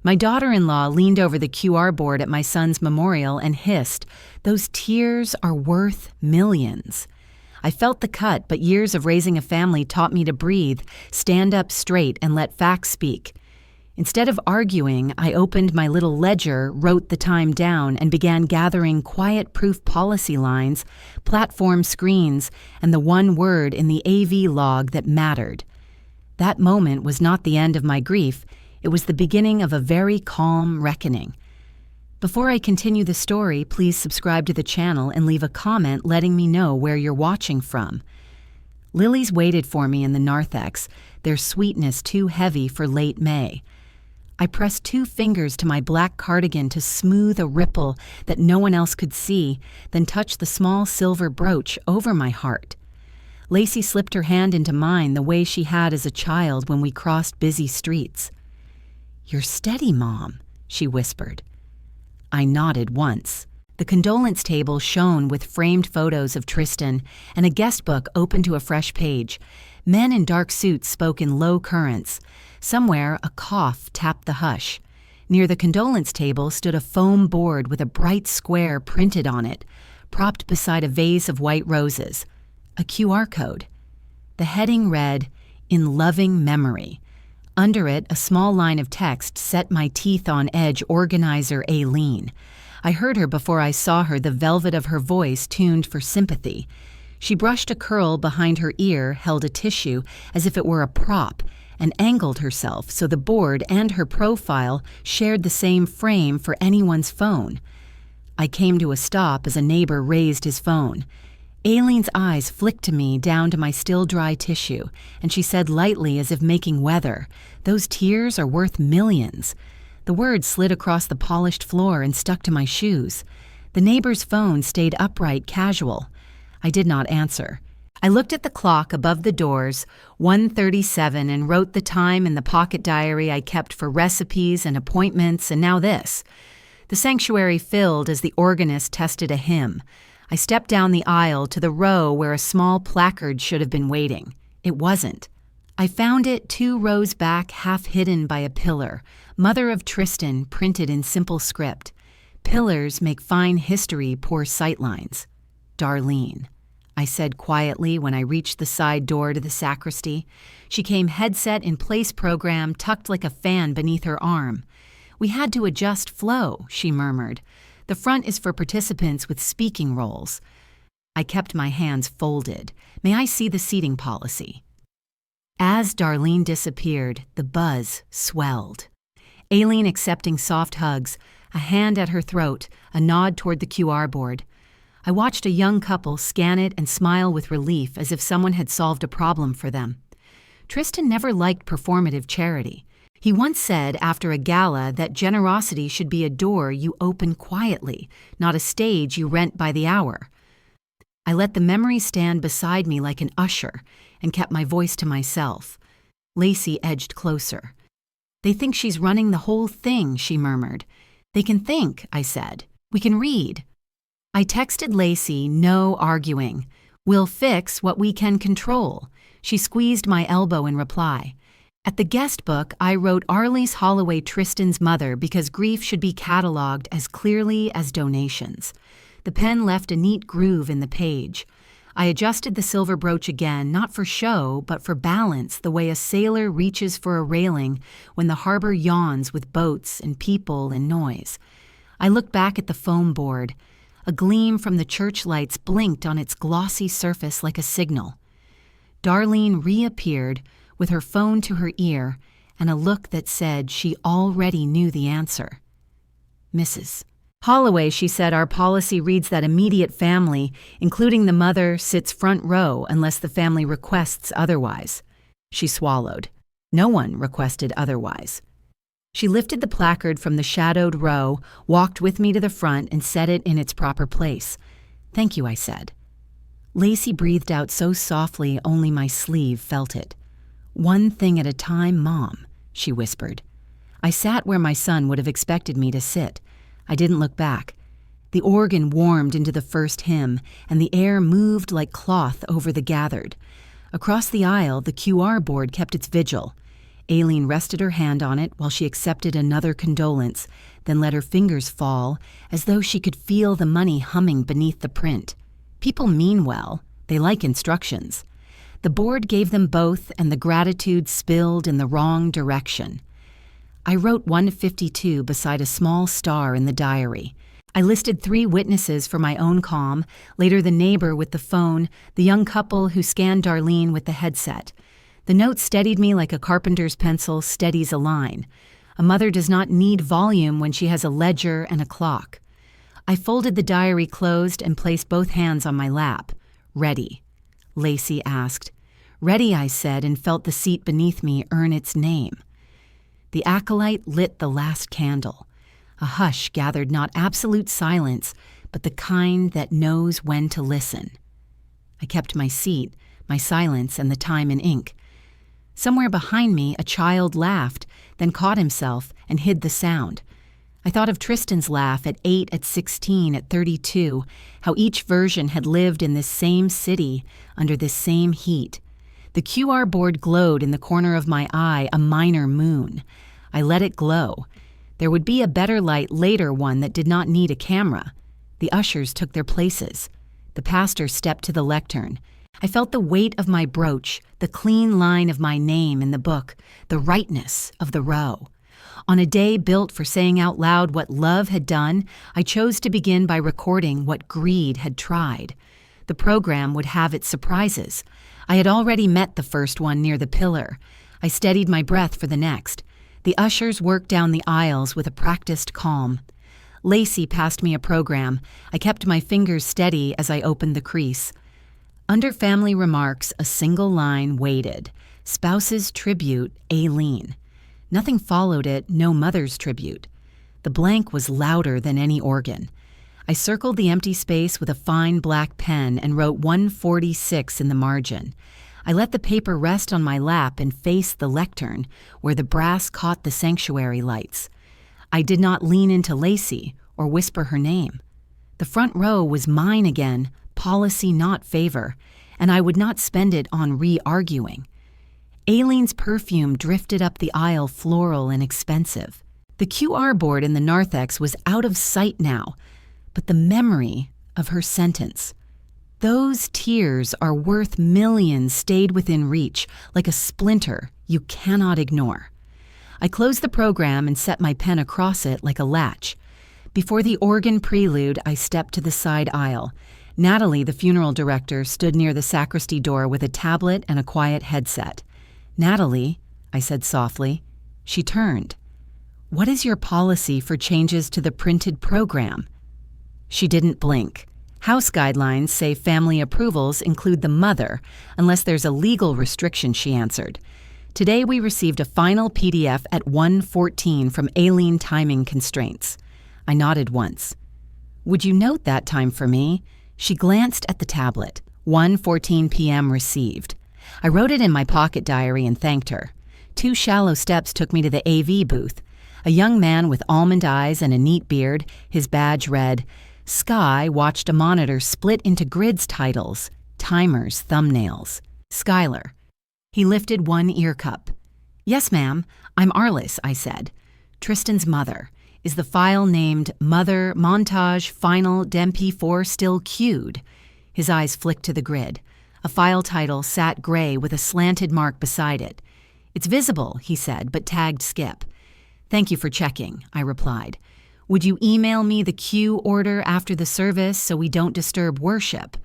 My daughter-in-law leaned over the QR board at my son's memorial and hissed, "Those tears are worth millions." I felt the cut, but years of raising a family taught me to breathe, stand up straight, and let facts speak. Instead of arguing, I opened my little ledger, wrote the time down, and began gathering quiet proof policy lines, platform screens, and the one word in the AV log that mattered. That moment was not the end of my grief. It was the beginning of a very calm reckoning. Before I continue the story, please subscribe to the channel and leave a comment letting me know where you're watching from. Lilies waited for me in the narthex, their sweetness too heavy for late May. I pressed 2 fingers to my black cardigan to smooth a ripple that no one else could see, then touched the small silver brooch over my heart. Lacey slipped her hand into mine the way she had as a child when we crossed busy streets. "You're steady, Mom," she whispered. I nodded once. The condolence table shone with framed photos of Tristan and a guest book open to a fresh page. Men in dark suits spoke in low currents. Somewhere, a cough tapped the hush. Near the condolence table stood a foam board with a bright square printed on it, propped beside a vase of white roses. A QR code. The heading read, "In Loving Memory." Under it, a small line of text set my teeth on edge. Organizer Aileen. I heard her before I saw her, the velvet of her voice tuned for sympathy. She brushed a curl behind her ear, held a tissue as if it were a prop, and angled herself so the board and her profile shared the same frame for anyone's phone. I came to a stop as a neighbor raised his phone. Aileen's eyes flicked to me down to my still dry tissue, and she said lightly as if making weather, "Those tears are worth millions." The words slid across the polished floor and stuck to my shoes. The neighbor's phone stayed upright, casual. I did not answer. I looked at the clock above the doors, 1:37, and wrote the time in the pocket diary I kept for recipes and appointments, and now this. The sanctuary filled as the organist tested a hymn. I stepped down the aisle to the row where a small placard should have been waiting. It wasn't. I found it 2 rows back, half hidden by a pillar, "Mother of Tristan," printed in simple script. Pillars make fine history, poor sightlines. "Darlene," I said quietly when I reached the side door to the sacristy. She came headset in place program, tucked like a fan beneath her arm. "We had to adjust flow," she murmured. "The front is for participants with speaking roles." I kept my hands folded. "May I see the seating policy?" As Darlene disappeared, the buzz swelled. Aileen accepting soft hugs, a hand at her throat, a nod toward the QR board. I watched a young couple scan it and smile with relief as if someone had solved a problem for them. Tristan never liked performative charity. He once said after a gala that generosity should be a door you open quietly, not a stage you rent by the hour. I let the memory stand beside me like an usher and kept my voice to myself. Lacey edged closer. "They think she's running the whole thing," she murmured. "They can think," I said. "We can read." I texted Lacey, no arguing. "We'll fix what we can control." She squeezed my elbow in reply. At the guest book, I wrote Arliss Holloway, Tristan's mother, because grief should be cataloged as clearly as donations. The pen left a neat groove in the page. I adjusted the silver brooch again, not for show, but for balance, the way a sailor reaches for a railing when the harbor yawns with boats and people and noise. I looked back at the foam board. A gleam from the church lights blinked on its glossy surface like a signal. Darlene reappeared, with her phone to her ear and a look that said she already knew the answer. "Mrs. Holloway," she said, "our policy reads that immediate family, including the mother, sits front row unless the family requests otherwise." She swallowed. No one requested otherwise. She lifted the placard from the shadowed row, walked with me to the front, and set it in its proper place. "Thank you," I said. Lacey breathed out so softly only my sleeve felt it. "One thing at a time, Mom," she whispered. I sat where my son would have expected me to sit. I didn't look back. The organ warmed into the first hymn, and the air moved like cloth over the gathered. Across the aisle, the QR board kept its vigil. Aileen rested her hand on it while she accepted another condolence, then let her fingers fall as though she could feel the money humming beneath the print. People mean well. They like instructions. The board gave them both, and the gratitude spilled in the wrong direction. I wrote 152 beside a small star in the diary. I listed 3 witnesses for my own comm, later the neighbor with the phone, the young couple who scanned Darlene with the headset. The note steadied me like a carpenter's pencil steadies a line. A mother does not need volume when she has a ledger and a clock. I folded the diary closed and placed both hands on my lap. Ready, Lacey asked. Ready, I said, and felt the seat beneath me earn its name. The acolyte lit the last candle. A hush gathered, not absolute silence, but the kind that knows when to listen. I kept my seat, my silence, and the time in ink. Somewhere behind me, a child laughed, then caught himself and hid the sound. I thought of Tristan's laugh at 8, at 16, at 32, how each version had lived in this same city, under this same heat. The QR board glowed in the corner of my eye, a minor moon. I let it glow. There would be a better light later, one that did not need a camera. The ushers took their places. The pastor stepped to the lectern. I felt the weight of my brooch, the clean line of my name in the book, the rightness of the row. On a day built for saying out loud what love had done, I chose to begin by recording what greed had tried. The program would have its surprises. I had already met the first one near the pillar. I steadied my breath for the next. The ushers worked down the aisles with a practiced calm. Lacey passed me a program. I kept my fingers steady as I opened the crease. Under family remarks, a single line waited. Spouse's tribute, Aileen. Nothing followed it, no mother's tribute. The blank was louder than any organ. I circled the empty space with a fine black pen and wrote 146 in the margin. I let the paper rest on my lap and faced the lectern, where the brass caught the sanctuary lights. I did not lean into Lacey or whisper her name. The front row was mine again, policy not favor, and I would not spend it on re-arguing. Aileen's perfume drifted up the aisle, floral and expensive. The QR board in the narthex was out of sight now, but the memory of her sentence. Those tears are worth millions stayed within reach, like a splinter you cannot ignore. I closed the program and set my pen across it like a latch. Before the organ prelude, I stepped to the side aisle. Natalie, the funeral director, stood near the sacristy door with a tablet and a quiet headset. "Natalie," I said softly. She turned. "What is your policy for changes to the printed program?" She didn't blink. House guidelines say family approvals include the mother, unless there's a legal restriction, she answered. Today we received a final PDF at 1:14 from Aileen timing constraints. I nodded once. "Would you note that time for me?" She glanced at the tablet. 1:14 p.m. received. I wrote it in my pocket diary and thanked her. 2 shallow steps took me to the AV booth. A young man with almond eyes and a neat beard, his badge read, Sky watched a monitor split into grids titles, timers, thumbnails. Skylar. He lifted one ear cup. "Yes, ma'am. I'm Arliss," I said. "Tristan's mother. Is the file named Mother Montage Final DEMP4 still queued?" His eyes flicked to the grid. A file title sat gray with a slanted mark beside it. "It's visible," he said, but tagged skip. "Thank you for checking," I replied. "Would you email me the queue order after the service so we don't disturb worship?"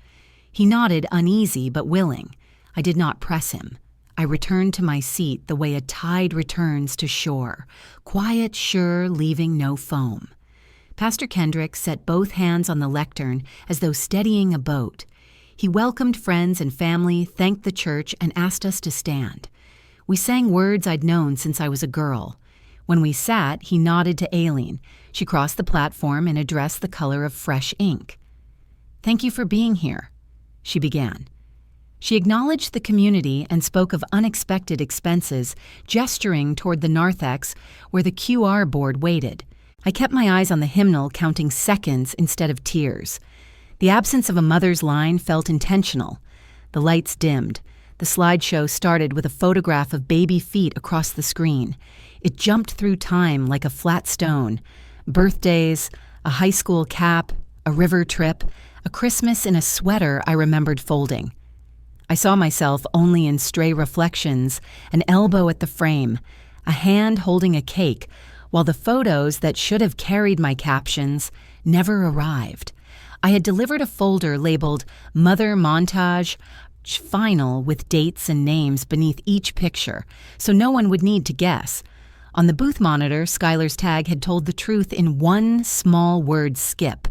He nodded, uneasy but willing. I did not press him. I returned to my seat the way a tide returns to shore, quiet, sure, leaving no foam. Pastor Kendrick set both hands on the lectern as though steadying a boat. He welcomed friends and family, thanked the church, and asked us to stand. We sang words I'd known since I was a girl. When we sat, he nodded to Aileen. She crossed the platform and addressed the color of fresh ink. "Thank you for being here," she began. She acknowledged the community and spoke of unexpected expenses, gesturing toward the narthex where the QR board waited. I kept my eyes on the hymnal, counting seconds instead of tears. The absence of a mother's line felt intentional. The lights dimmed. The slideshow started with a photograph of baby feet across the screen. It jumped through time like a flat stone. Birthdays, a high school cap, a river trip, a Christmas in a sweater I remembered folding. I saw myself only in stray reflections, an elbow at the frame, a hand holding a cake, while the photos that should have carried my captions never arrived. I had delivered a folder labeled Mother Montage Final with dates and names beneath each picture, so no one would need to guess. On the booth monitor, Skylar's tag had told the truth in one small word skip.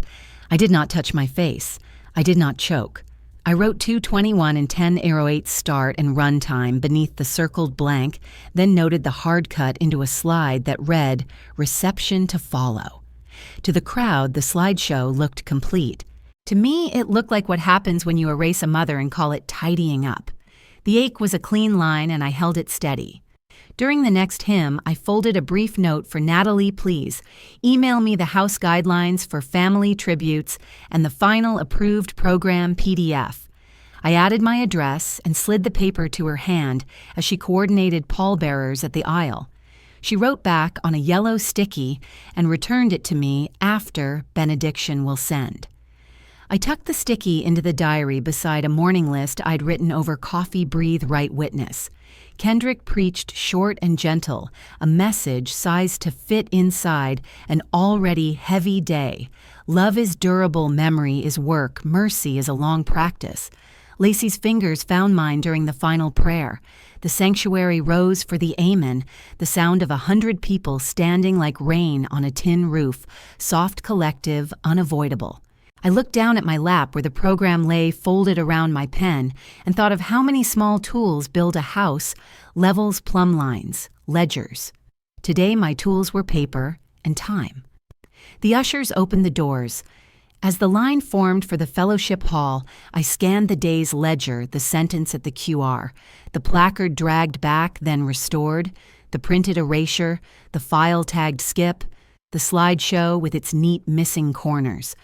I did not touch my face. I did not choke. I wrote 2:21 and 10:08 start and run time beneath the circled blank, then noted the hard cut into a slide that read, "Reception to follow." To the crowd, the slideshow looked complete. To me, it looked like what happens when you erase a mother and call it tidying up. The ache was a clean line, and I held it steady. During the next hymn, I folded a brief note for Natalie, please. Email me the house guidelines for family tributes and the final approved program PDF. I added my address and slid the paper to her hand as she coordinated pallbearers at the aisle. She wrote back on a yellow sticky and returned it to me after benediction will send. I tucked the sticky into the diary beside a morning list I'd written over Coffee Breathe Right Witness. Kendrick preached short and gentle, a message sized to fit inside an already heavy day. Love is durable, memory is work, mercy is a long practice. Lacey's fingers found mine during the final prayer. The sanctuary rose for the Amen, the sound of 100 people standing like rain on a tin roof, soft, collective, unavoidable. I looked down at my lap where the program lay folded around my pen and thought of how many small tools build a house, levels, plumb lines, ledgers. Today my tools were paper and time. The ushers opened the doors. As the line formed for the fellowship hall, I scanned the day's ledger, the sentence at the QR, the placard dragged back, then restored, the printed erasure, the file-tagged skip, the slideshow with its neat missing corners.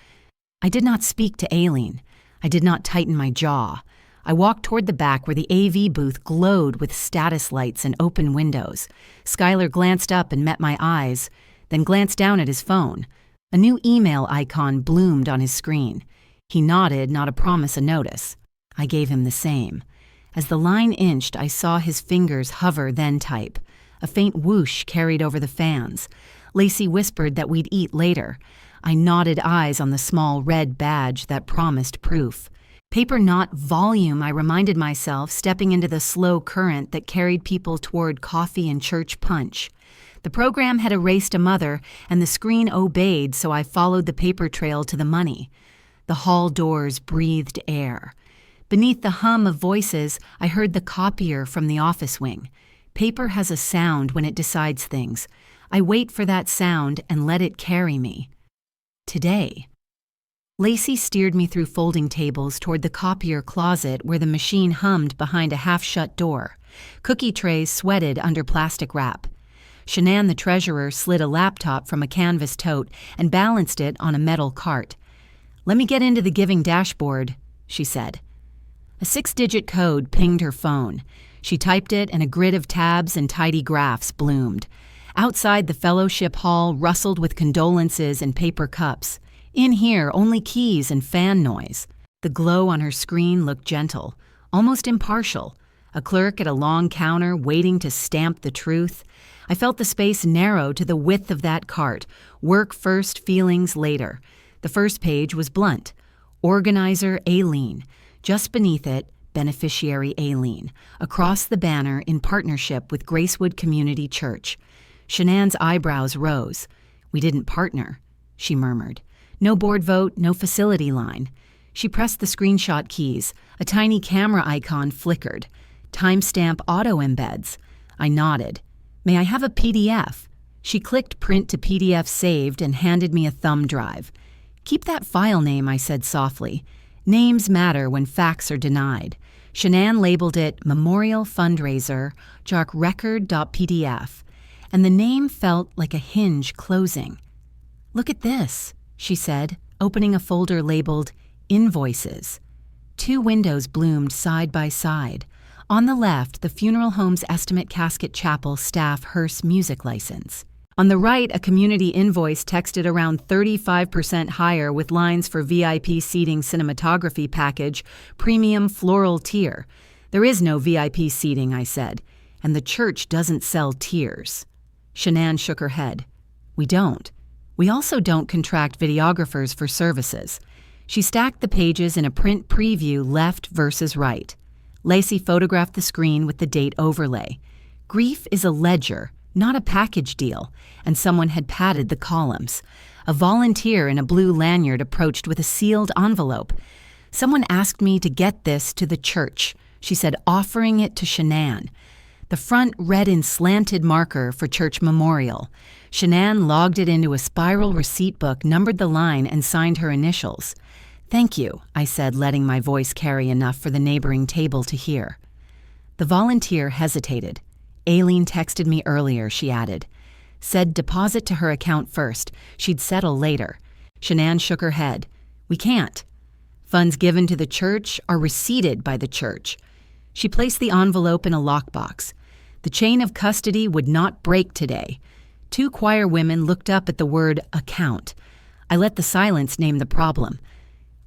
I did not speak to Aileen. I did not tighten my jaw. I walked toward the back where the AV booth glowed with status lights and open windows. Skylar glanced up and met my eyes, then glanced down at his phone. A new email icon bloomed on his screen. He nodded, not a promise, a notice. I gave him the same. As the line inched, I saw his fingers hover, then type. A faint whoosh carried over the fans. Lacey whispered that we'd eat later. I nodded eyes on the small red badge that promised proof. Paper, not volume, I reminded myself, stepping into the slow current that carried people toward coffee and church punch. The program had erased a mother, and the screen obeyed, so I followed the paper trail to the money. The hall doors breathed air. Beneath the hum of voices, I heard the copier from the office wing. Paper has a sound when it decides things. I wait for that sound and let it carry me. Today. Lacey steered me through folding tables toward the copier closet where the machine hummed behind a half-shut door. Cookie trays sweated under plastic wrap. Shanann, the treasurer, slid a laptop from a canvas tote and balanced it on a metal cart. "Let me get into the giving dashboard," she said. A 6-digit code pinged her phone. She typed it, and a grid of tabs and tidy graphs bloomed. Outside, the fellowship hall rustled with condolences and paper cups. In here, only keys and fan noise. The glow on her screen looked gentle, almost impartial. A clerk at a long counter waiting to stamp the truth. I felt the space narrow to the width of that cart. Work first, feelings later. The first page was blunt. Organizer Aileen. Just beneath it, beneficiary Aileen. Across the banner, in partnership with Gracewood Community Church. Shanann's eyebrows rose. "We didn't partner," she murmured. "No board vote, no facility line." She pressed the screenshot keys. A tiny camera icon flickered. Timestamp auto embeds. I nodded. "May I have a PDF?" She clicked print to PDF saved and handed me a thumb drive. "Keep that file name," I said softly. Names matter when facts are denied. Shanann labeled it Memorial Fundraiser, jarkrecord.pdf, and the name felt like a hinge closing. "Look at this," she said, opening a folder labeled Invoices. 2 windows bloomed side by side. On the left, the funeral home's estimate casket chapel staff hearse music license. On the right, a community invoice texted around 35% higher with lines for VIP seating cinematography package, premium floral tier. There is no VIP seating, I said, and the church doesn't sell tiers. Shanann shook her head. We don't. We also don't contract videographers for services. She stacked the pages in a print preview left versus right. Lacey photographed the screen with the date overlay. Grief is a ledger, not a package deal, and someone had padded the columns. A volunteer in a blue lanyard approached with a sealed envelope. Someone asked me to get this to the church, she said, offering it to Shanann. The front read in slanted marker for church memorial. Shanann logged it into a spiral receipt book, numbered the line, and signed her initials. Thank you, I said, letting my voice carry enough for the neighboring table to hear. The volunteer hesitated. Aileen texted me earlier, she added. Said deposit to her account first. She'd settle later. Shanann shook her head. We can't. Funds given to the church are receipted by the church. She placed the envelope in a lockbox. The chain of custody would not break today. 2 choir women looked up at the word account. I let the silence name the problem.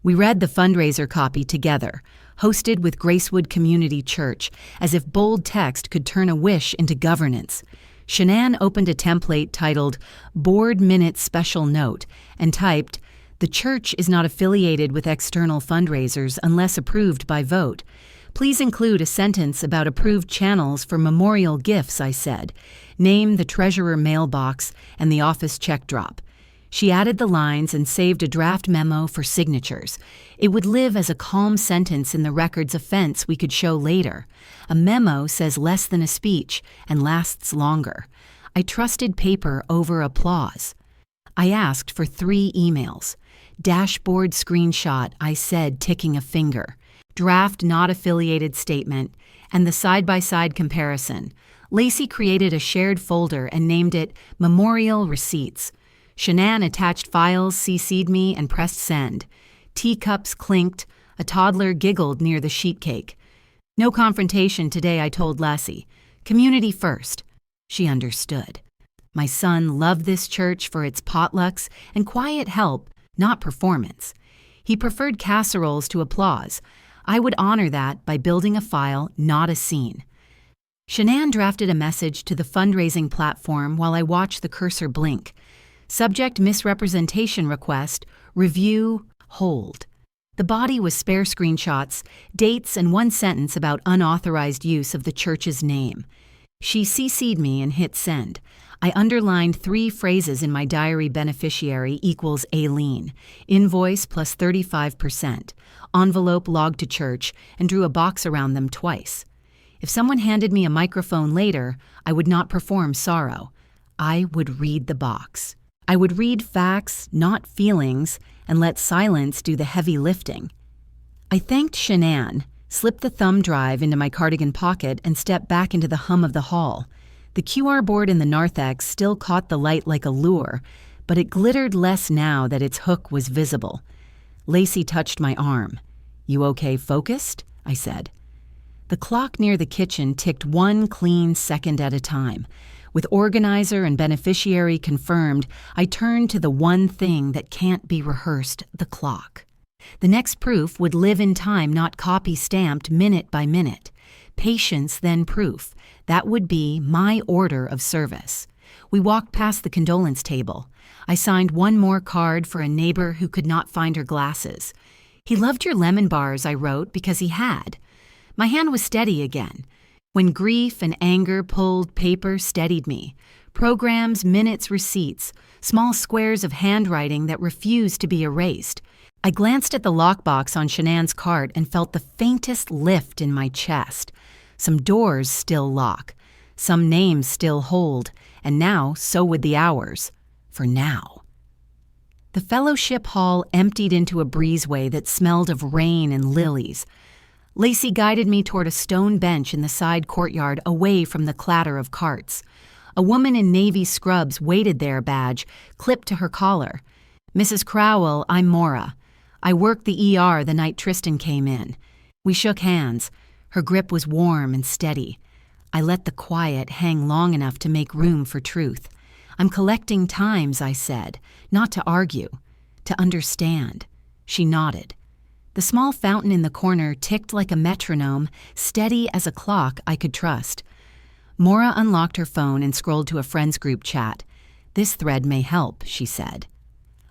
We read the fundraiser copy together, hosted with Gracewood Community Church, as if bold text could turn a wish into governance. Shanann opened a template titled Board Minutes Special Note and typed, "The church is not affiliated with external fundraisers unless approved by vote. Please include a sentence about approved channels for memorial gifts," I said. Name the treasurer mailbox and the office check drop. She added the lines and saved a draft memo for signatures. It would live as a calm sentence in the records of fence we could show later. A memo says less than a speech and lasts longer. I trusted paper over applause. I asked for 3 emails. Dashboard screenshot, I said, ticking a finger. Draft not affiliated statement, and the side-by-side comparison. Lacey created a shared folder and named it Memorial Receipts. Shanann attached files, CC'd me, and pressed send. Teacups clinked. A toddler giggled near the sheet cake. No confrontation today, I told Lassie. Community first. She understood. My son loved this church for its potlucks and quiet help, not performance. He preferred casseroles to applause. I would honor that by building a file, not a scene. Shanann drafted a message to the fundraising platform while I watched the cursor blink. Subject misrepresentation request, review, hold. The body was spare screenshots, dates, and 1 sentence about unauthorized use of the church's name. She CC'd me and hit send. I underlined 3 phrases in my diary: beneficiary equals Aileen, invoice plus 35%, envelope logged to church, and drew a box around them twice. If someone handed me a microphone later, I would not perform sorrow. I would read the box. I would read facts, not feelings, and let silence do the heavy lifting. I thanked Shanann, slipped the thumb drive into my cardigan pocket, and stepped back into the hum of the hall. The QR board in the narthex still caught the light like a lure, but it glittered less now that its hook was visible. Lacey touched my arm. You okay, focused? I said. The clock near the kitchen ticked 1 clean second at a time. With organizer and beneficiary confirmed, I turned to the one thing that can't be rehearsed, the clock. The next proof would live in time, not copy-stamped minute by minute. Patience, then proof. That would be my order of service. We walked past the condolence table. I signed 1 more card for a neighbor who could not find her glasses. He loved your lemon bars, I wrote, because he had. My hand was steady again. When grief and anger pulled, paper steadied me. Programs, minutes, receipts, small squares of handwriting that refused to be erased. I glanced at the lockbox on Shanann's cart and felt the faintest lift in my chest. Some doors still lock. Some names still hold. And now, so would the hours. For now. The fellowship hall emptied into a breezeway that smelled of rain and lilies. Lacey guided me toward a stone bench in the side courtyard away from the clatter of carts. A woman in navy scrubs waited there, badge clipped to her collar. Mrs. Crowell, I'm Maura. I worked the ER the night Tristan came in. We shook hands. Her grip was warm and steady. I let the quiet hang long enough to make room for truth. I'm collecting times, I said, not to argue, to understand. She nodded. The small fountain in the corner ticked like a metronome, steady as a clock I could trust. Maura unlocked her phone and scrolled to a friends group chat. "This thread may help," she said.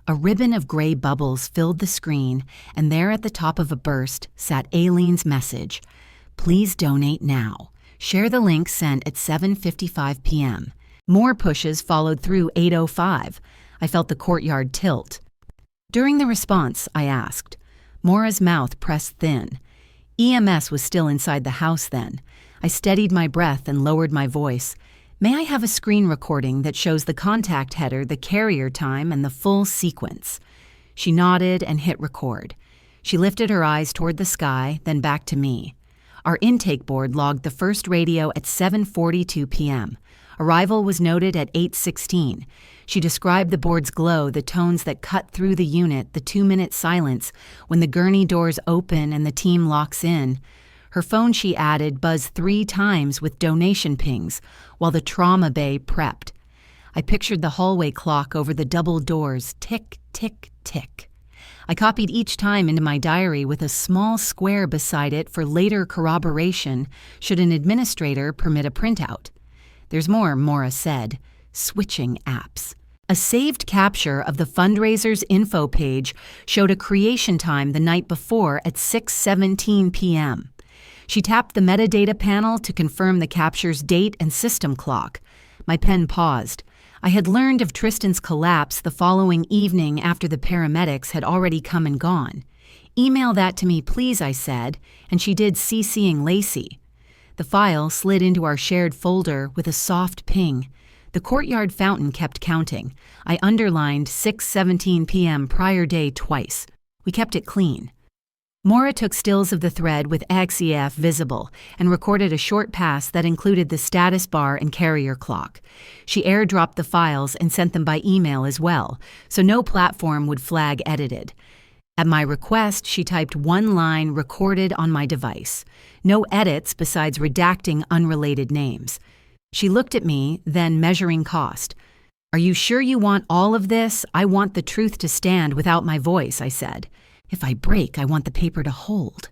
A ribbon of gray bubbles filled the screen, and there at the top of a burst sat Aileen's message. "Please donate now. Share the link sent at 7:55 p.m. More pushes followed through 8:05. I felt the courtyard tilt. During the response, I asked. Maura's mouth pressed thin. EMS was still inside the house then. I steadied my breath and lowered my voice. "May I have a screen recording that shows the contact header, the carrier time, and the full sequence?" She nodded and hit record. She lifted her eyes toward the sky, then back to me. Our intake board logged the first radio at 7:42 p.m. Arrival was noted at 8:16. She described the board's glow, the tones that cut through the unit, the 2-minute silence when the gurney doors open and the team locks in. Her phone, she added, buzzed 3 times with donation pings while the trauma bay prepped. I pictured the hallway clock over the double doors, tick, tick, tick. I copied each time into my diary with a small square beside it for later corroboration should an administrator permit a printout. "There's more," Maura said. Switching apps. A saved capture of the fundraiser's info page showed a creation time the night before at 6:17 p.m. She tapped the metadata panel to confirm the capture's date and system clock. My pen paused. I had learned of Tristan's collapse the following evening after the paramedics had already come and gone. "Email that to me, please," I said, and she did, CCing Lacey. The file slid into our shared folder with a soft ping. The courtyard fountain kept counting. I underlined 6:17 p.m. prior day twice. We kept it clean. Maura took stills of the thread with XEF visible and recorded a short pass that included the status bar and carrier clock. She airdropped the files and sent them by email as well, so no platform would flag edited. At my request, she typed one line recorded on my device. No edits besides redacting unrelated names. She looked at me, then measuring cost. "Are you sure you want all of this? I want the truth to stand without my voice," I said. "If I break, I want the paper to hold."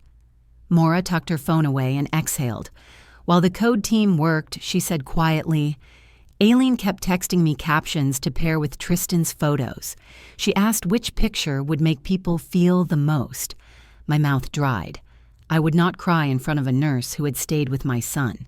Maura tucked her phone away and exhaled. While the code team worked, she said quietly, "Aileen kept texting me captions to pair with Tristan's photos. She asked which picture would make people feel the most." My mouth dried. I would not cry in front of a nurse who had stayed with my son.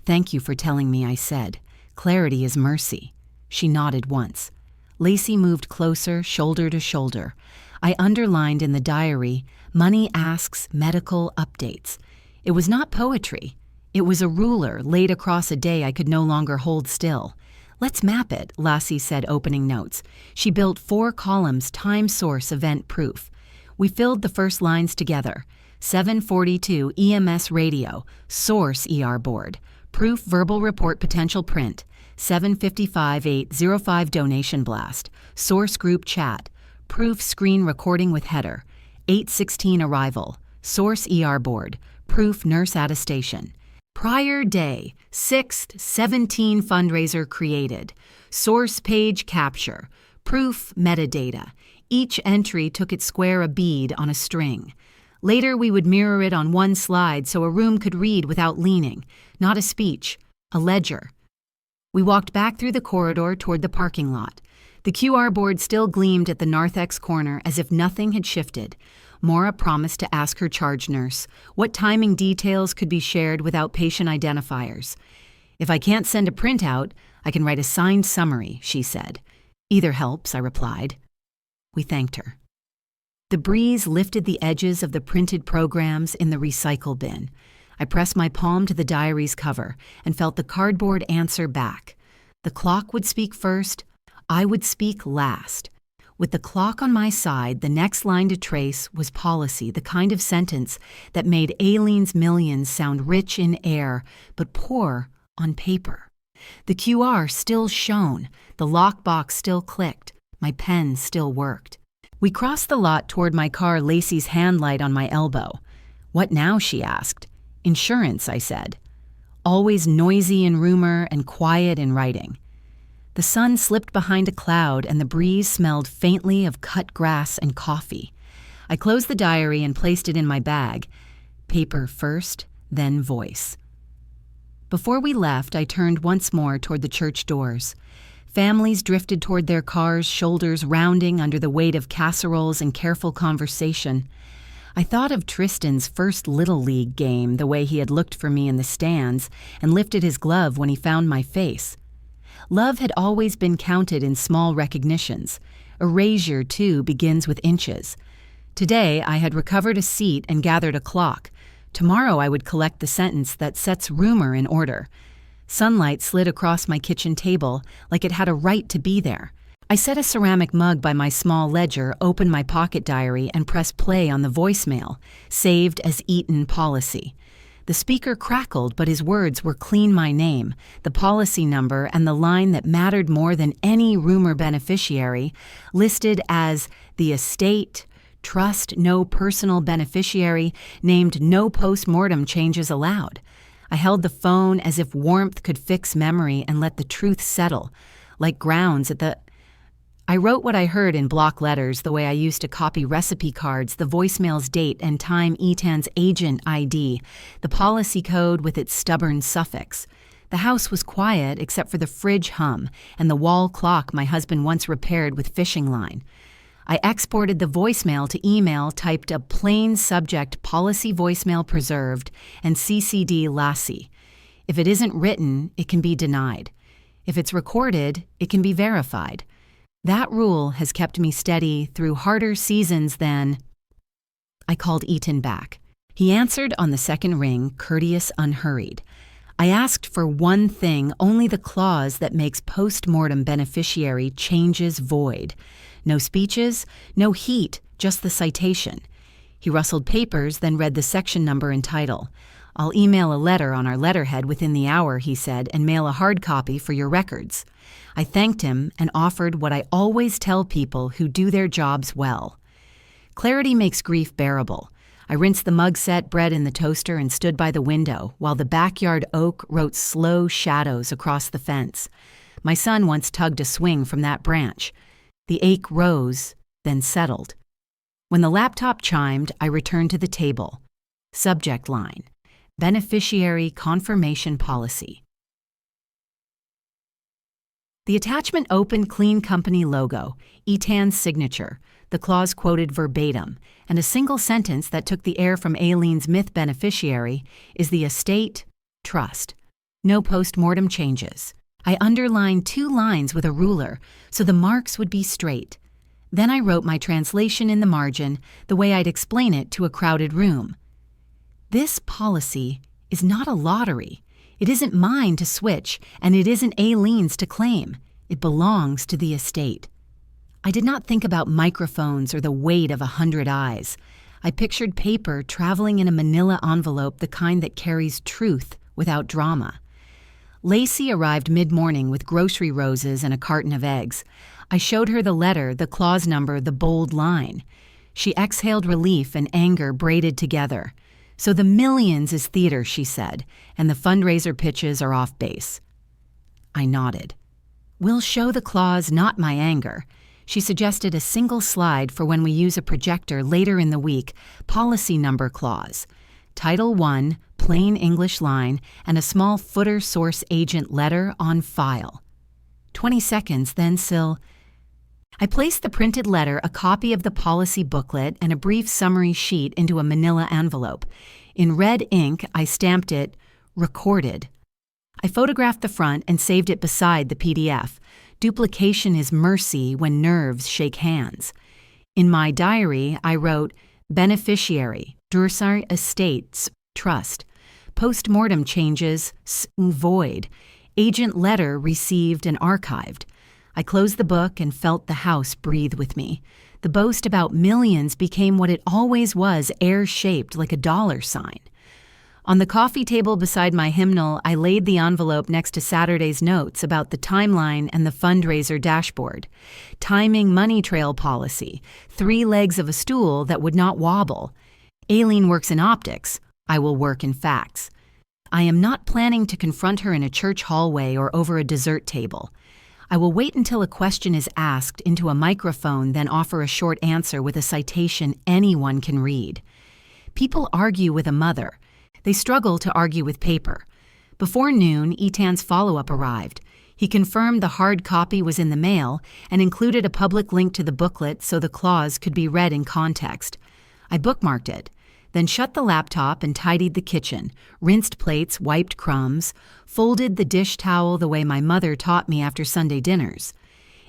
"Thank you for telling me," I said. "Clarity is mercy." She nodded once. Lacey moved closer, shoulder to shoulder. I underlined in the diary, "Money asks medical updates." It was not poetry. It was a ruler laid across a day I could no longer hold still. "Let's map it," Lassie said, opening notes. She built 4 columns, time source, event proof. We filled the first lines together. 7:42 EMS radio, source ER board, proof verbal report potential print, 7:55 8:05 donation blast, source group chat, proof screen recording with header, 8:16 arrival, source ER board, proof nurse attestation. Prior day, 6th, 17 fundraiser created, source page capture, proof metadata. Each entry took its square a bead on a string. Later we would mirror it on one slide so a room could read without leaning, not a speech, a ledger. We walked back through the corridor toward the parking lot. The QR board still gleamed at the narthex corner as if nothing had shifted. Maura promised to ask her charge nurse what timing details could be shared without patient identifiers. "If I can't send a printout, I can write a signed summary," she said. "Either helps," I replied. We thanked her. The breeze lifted the edges of the printed programs in the recycle bin. I pressed my palm to the diary's cover and felt the cardboard answer back. The clock would speak first, I would speak last. With the clock on my side, the next line to trace was policy, the kind of sentence that made Aileen's millions sound rich in air, but poor on paper. The QR still shone, the lockbox still clicked, my pen still worked. We crossed the lot toward my car, Lacey's hand light on my elbow. "What now?" she asked. Insurance, I said. Always noisy in rumor and quiet in writing. The sun slipped behind a cloud and the breeze smelled faintly of cut grass and coffee. I closed the diary and placed it in my bag. Paper first, then voice. Before we left, I turned once more toward the church doors. Families drifted toward their cars, shoulders rounding under the weight of casseroles and careful conversation. I thought of Tristan's first Little League game, the way he had looked for me in the stands, and lifted his glove when he found my face. Love had always been counted in small recognitions. Erasure, too, begins with inches. Today, I had recovered a seat and gathered a clock. Tomorrow, I would collect the sentence that sets rumor in order. Sunlight slid across my kitchen table like it had a right to be there. I set a ceramic mug by my small ledger, opened my pocket diary, and pressed play on the voicemail, saved as Eaton Policy. The speaker crackled, but his words were clean my name, the policy number, and the line that mattered more than any rumor beneficiary, listed as the estate, trust, no personal beneficiary, named no post-mortem changes allowed. I held the phone as if warmth could fix memory and let the truth settle, like grounds at the... I wrote what I heard in block letters the way I used to copy recipe cards, the voicemail's date and time, Eaton's agent ID, the policy code with its stubborn suffix. The house was quiet except for the fridge hum and the wall clock my husband once repaired with fishing line. I exported the voicemail to email, typed a plain subject, policy voicemail preserved, and CC'd Lassie. If it isn't written, it can be denied. If it's recorded, it can be verified. That rule has kept me steady through harder seasons than... I called Eaton back. He answered on the second ring, courteous, unhurried. I asked for one thing, only the clause that makes post-mortem beneficiary changes void. No speeches, no heat, just the citation. He rustled papers, then read the section number and title. I'll email a letter on our letterhead within the hour, he said, and mail a hard copy for your records. I thanked him and offered what I always tell people who do their jobs well. Clarity makes grief bearable. I rinsed the mug set, bread in the toaster, and stood by the window, while the backyard oak wrote slow shadows across the fence. My son once tugged a swing from that branch. The ache rose, then settled. When the laptop chimed, I returned to the table. Subject line: Beneficiary Confirmation Policy. The attachment opened clean company logo, Eaton's signature, the clause quoted verbatim, and a single sentence that took the air from Aileen's myth beneficiary is the estate, trust. No post-mortem changes. I underlined 2 lines with a ruler so the marks would be straight. Then I wrote my translation in the margin the way I'd explain it to a crowded room. This policy is not a lottery. It isn't mine to switch, and it isn't Aileen's to claim. It belongs to the estate. I did not think about microphones or the weight of 100 eyes. I pictured paper traveling in a manila envelope, the kind that carries truth without drama. Lacey arrived mid-morning with grocery roses and a carton of eggs. I showed her the letter, the clause number, the bold line. She exhaled relief and anger braided together. So the millions is theater, she said, and the fundraiser pitches are off base. I nodded. We'll show the clause, not my anger. She suggested a single slide for when we use a projector later in the week, policy number clause. Title 1, plain English line, and a small footer source agent letter on file. 20 seconds, then I placed the printed letter, a copy of the policy booklet, and a brief summary sheet into a manila envelope. In red ink, I stamped it, recorded. I photographed the front and saved it beside the PDF. Duplication is mercy when nerves shake hands. In my diary, I wrote, beneficiary, Dursar Estates, trust. Post-mortem changes, void. Agent letter received and archived. I closed the book and felt the house breathe with me. The boast about millions became what it always was, air-shaped like a dollar sign. On the coffee table beside my hymnal, I laid the envelope next to Saturday's notes about the timeline and the fundraiser dashboard. Timing money trail policy, 3 legs of a stool that would not wobble. Aileen works in optics. I will work in facts. I am not planning to confront her in a church hallway or over a dessert table. I will wait until a question is asked into a microphone, then offer a short answer with a citation anyone can read. People argue with a mother. They struggle to argue with paper. Before noon, Etan's follow-up arrived. He confirmed the hard copy was in the mail and included a public link to the booklet so the clause could be read in context. I bookmarked it, then shut the laptop and tidied the kitchen, rinsed plates, wiped crumbs, folded the dish towel the way my mother taught me after Sunday dinners.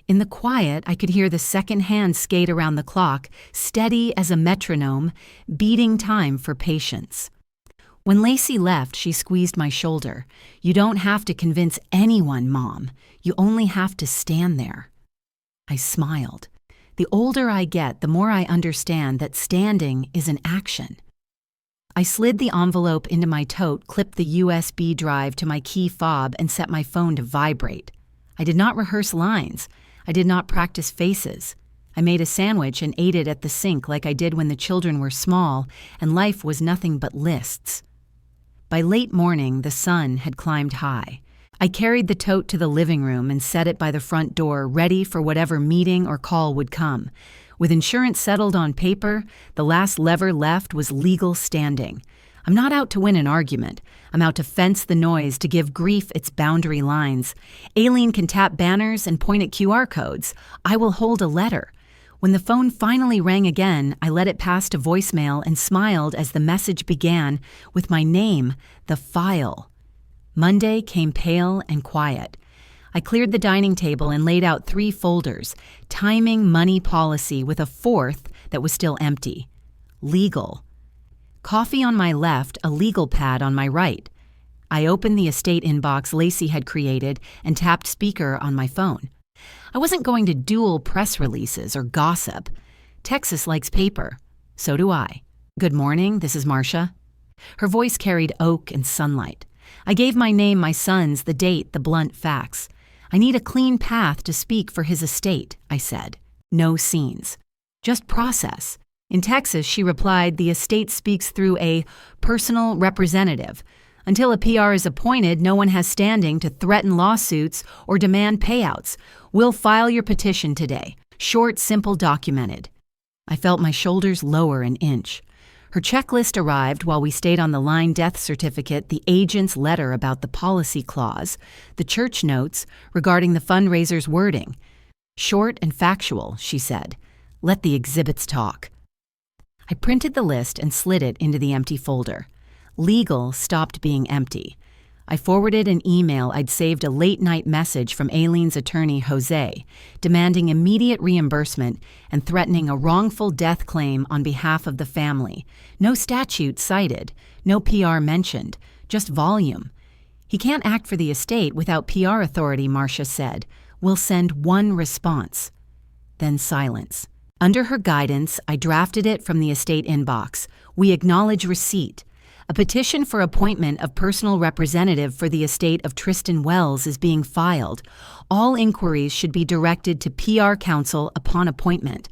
In the quiet, I could hear the second hand skate around the clock, steady as a metronome, beating time for patience. When Lacey left, she squeezed my shoulder. "You don't have to convince anyone, Mom. You only have to stand there." I smiled. The older I get, the more I understand that standing is an action. I slid the envelope into my tote, clipped the USB drive to my key fob, and set my phone to vibrate. I did not rehearse lines. I did not practice faces. I made a sandwich and ate it at the sink like I did when the children were small and life was nothing but lists. By late morning, the sun had climbed high. I carried the tote to the living room and set it by the front door, ready for whatever meeting or call would come. With insurance settled on paper, the last lever left was legal standing. I'm not out to win an argument. I'm out to fence the noise, to give grief its boundary lines. Aileen can tap banners and point at QR codes. I will hold a letter. When the phone finally rang again, I let it pass to voicemail and smiled as the message began with my name, The File. Monday came pale and quiet. I cleared the dining table and laid out 3 folders, timing, money, policy, with a 4th that was still empty. Legal. Coffee on my left, a legal pad on my right. I opened the estate inbox Lacey had created and tapped speaker on my phone. I wasn't going to duel press releases or gossip. Texas likes paper. So do I. "Good morning, this is Marcia." Her voice carried oak and sunlight. I gave my name, my son's, the date, the blunt facts. "I need a clean path to speak for his estate," I said. "No scenes. Just process." In Texas, she replied, "The estate speaks through a personal representative. Until a PR is appointed, no one has standing to threaten lawsuits or demand payouts. We'll file your petition today. Short, simple, documented." I felt my shoulders lower an inch. Her checklist arrived while we stayed on the line: death certificate, the agent's letter about the policy clause, the church notes regarding the fundraiser's wording. "Short and factual," she said. "Let the exhibits talk." I printed the list and slid it into the empty folder. Legal stopped being empty. I forwarded an email I'd saved a late-night message from Aileen's attorney, Jose, demanding immediate reimbursement and threatening a wrongful death claim on behalf of the family. No statute cited, no PR mentioned, just volume. "He can't act for the estate without PR authority," Marcia said. "We'll send one response." Then silence. Under her guidance, I drafted it from the estate inbox. "We acknowledge receipt. A petition for appointment of personal representative for the estate of Tristan Wells is being filed. All inquiries should be directed to PR counsel upon appointment.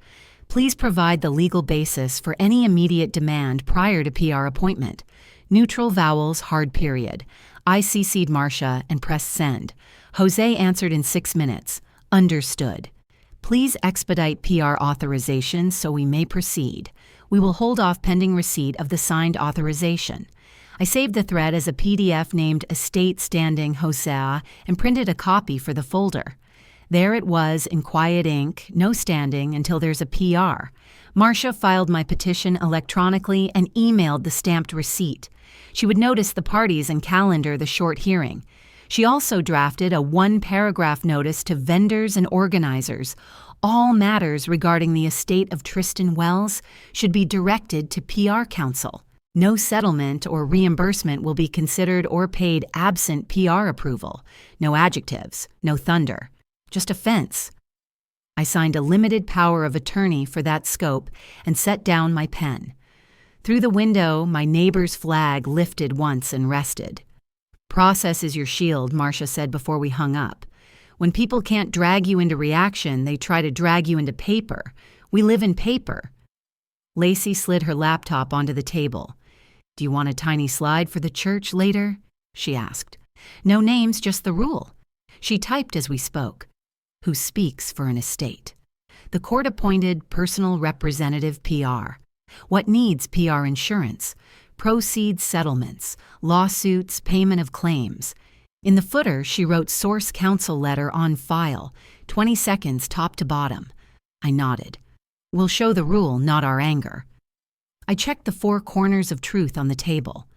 Please provide the legal basis for any immediate demand prior to PR appointment. Neutral vowels, hard period." I CC'd Marcia and pressed send. Jose answered in 6 minutes. "Understood. Please expedite PR authorization so we may proceed. We will hold off pending receipt of the signed authorization." I saved the thread as a PDF named Estate Standing Hosea and printed a copy for the folder. There it was in quiet ink, no standing until there's a PR. Marcia filed my petition electronically and emailed the stamped receipt. She would notice the parties and calendar the short hearing. She also drafted a 1-paragraph notice to vendors and organizers. All matters regarding the estate of Tristan Wells should be directed to PR counsel. No settlement or reimbursement will be considered or paid absent PR approval. No adjectives, no thunder, just a fence. I signed a limited power of attorney for that scope and set down my pen. Through the window, my neighbor's flag lifted once and rested. "Process is your shield," Marcia said before we hung up. "When people can't drag you into reaction, they try to drag you into paper. We live in paper." Lacey slid her laptop onto the table. Do you want a tiny slide for the church later? She asked. No names, just the rule. She typed as we spoke. Who speaks for an estate? The court-appointed personal representative PR. What needs PR insurance? Proceeds settlements, lawsuits, payment of claims. In the footer, she wrote source counsel letter on file, 20 seconds top to bottom. I nodded. We'll show the rule, not our anger. I checked the 4 corners of truth on the table.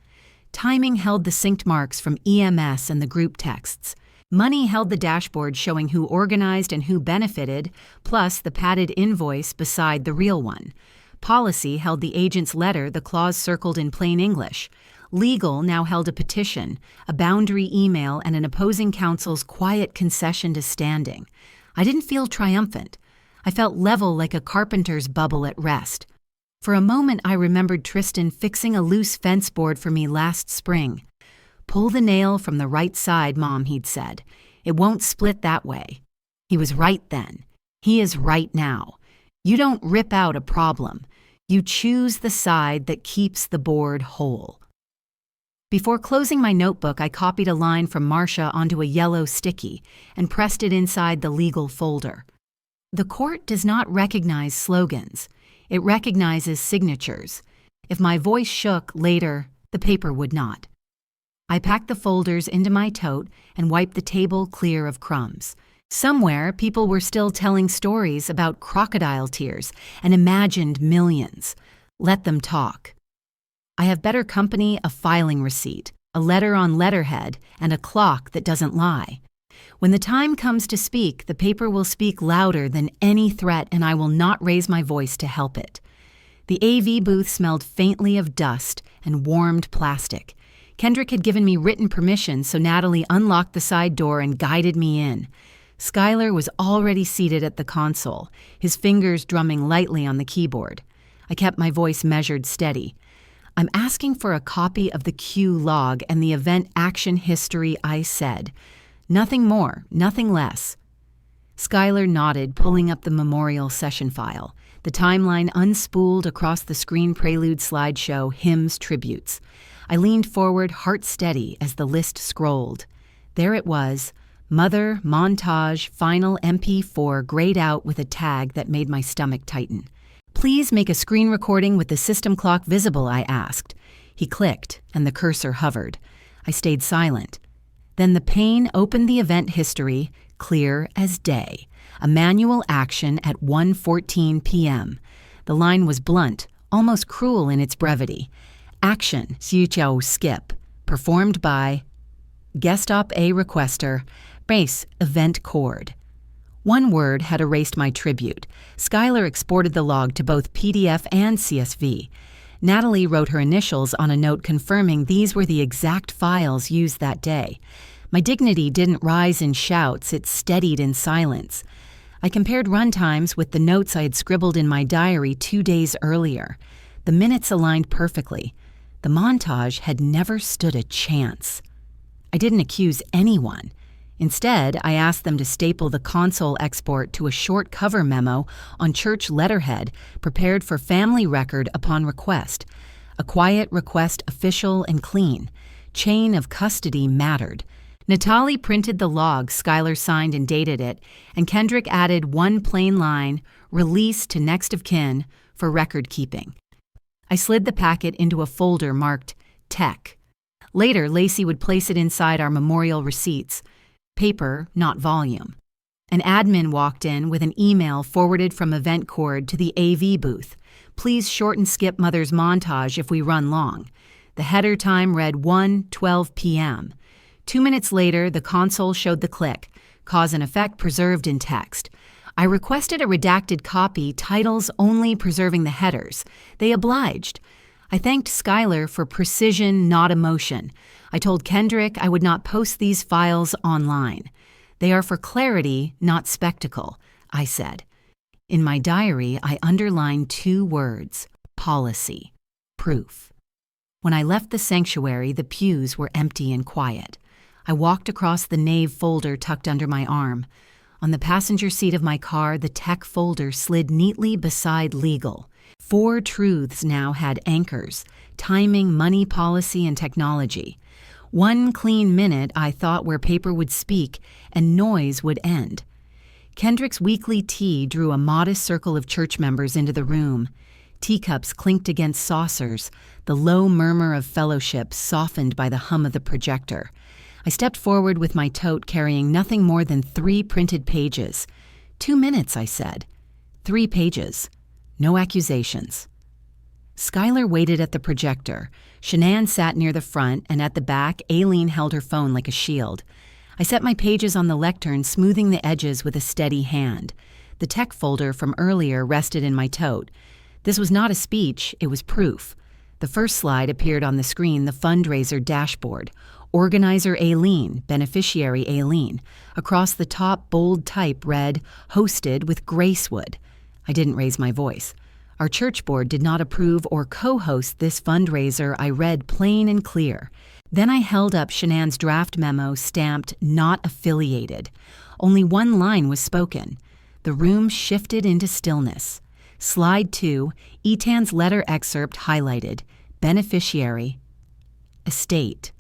Timing held the synced marks from EMS and the group texts. Money held the dashboard showing who organized and who benefited, plus the padded invoice beside the real one. Policy held the agent's letter, the clause circled in plain English. Legal now held a petition, a boundary email, and an opposing counsel's quiet concession to standing. I didn't feel triumphant. I felt level like a carpenter's bubble at rest. For a moment, I remembered Tristan fixing a loose fence board for me last spring. Pull the nail from the right side, Mom, he'd said. It won't split that way. He was right then. He is right now. You don't rip out a problem. You choose the side that keeps the board whole. Before closing my notebook, I copied a line from Marcia onto a yellow sticky and pressed it inside the legal folder. The court does not recognize slogans. It recognizes signatures. If my voice shook later, the paper would not. I packed the folders into my tote and wiped the table clear of crumbs. Somewhere, people were still telling stories about crocodile tears and imagined millions. Let them talk. I have better company, a filing receipt, a letter on letterhead, and a clock that doesn't lie. When the time comes to speak, the paper will speak louder than any threat, and I will not raise my voice to help it. The AV booth smelled faintly of dust and warmed plastic. Kendrick had given me written permission, so Natalie unlocked the side door and guided me in. Skylar was already seated at the console, his fingers drumming lightly on the keyboard. I kept my voice measured steady. I'm asking for a copy of the Q log and the event action history, I said. Nothing more, nothing less. Skylar nodded, pulling up the memorial session file. The timeline unspooled across the screen prelude slideshow, hymns, tributes. I leaned forward, heart steady, as the list scrolled. There it was. Mother, montage, final MP4 grayed out with a tag that made my stomach tighten. Please make a screen recording with the system clock visible, I asked. He clicked, and the cursor hovered. I stayed silent. Then the pane opened the event history, clear as day. A manual action at 1:14 p.m. The line was blunt, almost cruel in its brevity. Action, Xiuqiao skip, performed by Gestop A requester, Base event cord. One word had erased my tribute. Skylar exported the log to both PDF and CSV. Natalie wrote her initials on a note confirming these were the exact files used that day. My dignity didn't rise in shouts, it steadied in silence. I compared run times with the notes I had scribbled in my diary 2 days earlier. The minutes aligned perfectly. The montage had never stood a chance. I didn't accuse anyone. Instead, I asked them to staple the console export to a short cover memo on church letterhead prepared for family record upon request. A quiet request, official and clean. Chain of custody mattered. Natalie printed the log, Skylar signed and dated it, and Kendrick added one plain line, release to next of kin, for record keeping. I slid the packet into a folder marked Tech. Later, Lacey would place it inside our memorial receipts. Paper, not volume. An admin walked in with an email forwarded from event cord to the AV booth. Please shorten skip Mother's montage if we run long. The header time read 1:12 p.m. 2 minutes later, the console showed the click, cause and effect preserved in text. I requested a redacted copy, titles only preserving the headers. They obliged. I thanked Skylar for precision, not emotion. I told Kendrick I would not post these files online. They are for clarity, not spectacle, I said. In my diary, I underlined 2 words, policy, proof. When I left the sanctuary, the pews were empty and quiet. I walked across the nave folder tucked under my arm. On the passenger seat of my car, the tech folder slid neatly beside legal. 4 truths now had anchors: timing, money, policy, and technology. 1 clean minute, I thought, where paper would speak and noise would end. Kendrick's weekly tea drew a modest circle of church members into the room. Teacups clinked against saucers, the low murmur of fellowship softened by the hum of the projector. I stepped forward with my tote carrying nothing more than 3 printed pages. 2 minutes, I said. 3 pages. No accusations. Skylar waited at the projector. Shanann sat near the front, and at the back, Aileen held her phone like a shield. I set my pages on the lectern, smoothing the edges with a steady hand. The tech folder from earlier rested in my tote. This was not a speech, it was proof. The first slide appeared on the screen, the fundraiser dashboard. Organizer Aileen, beneficiary Aileen. Across the top, bold type read, "Hosted with Gracewood." I didn't raise my voice. Our church board did not approve or co-host this fundraiser, I read plain and clear. Then I held up Shanann's draft memo stamped "Not Affiliated." Only 1 line was spoken. The room shifted into stillness. Slide 2, Etan's letter excerpt highlighted. Beneficiary. Estate.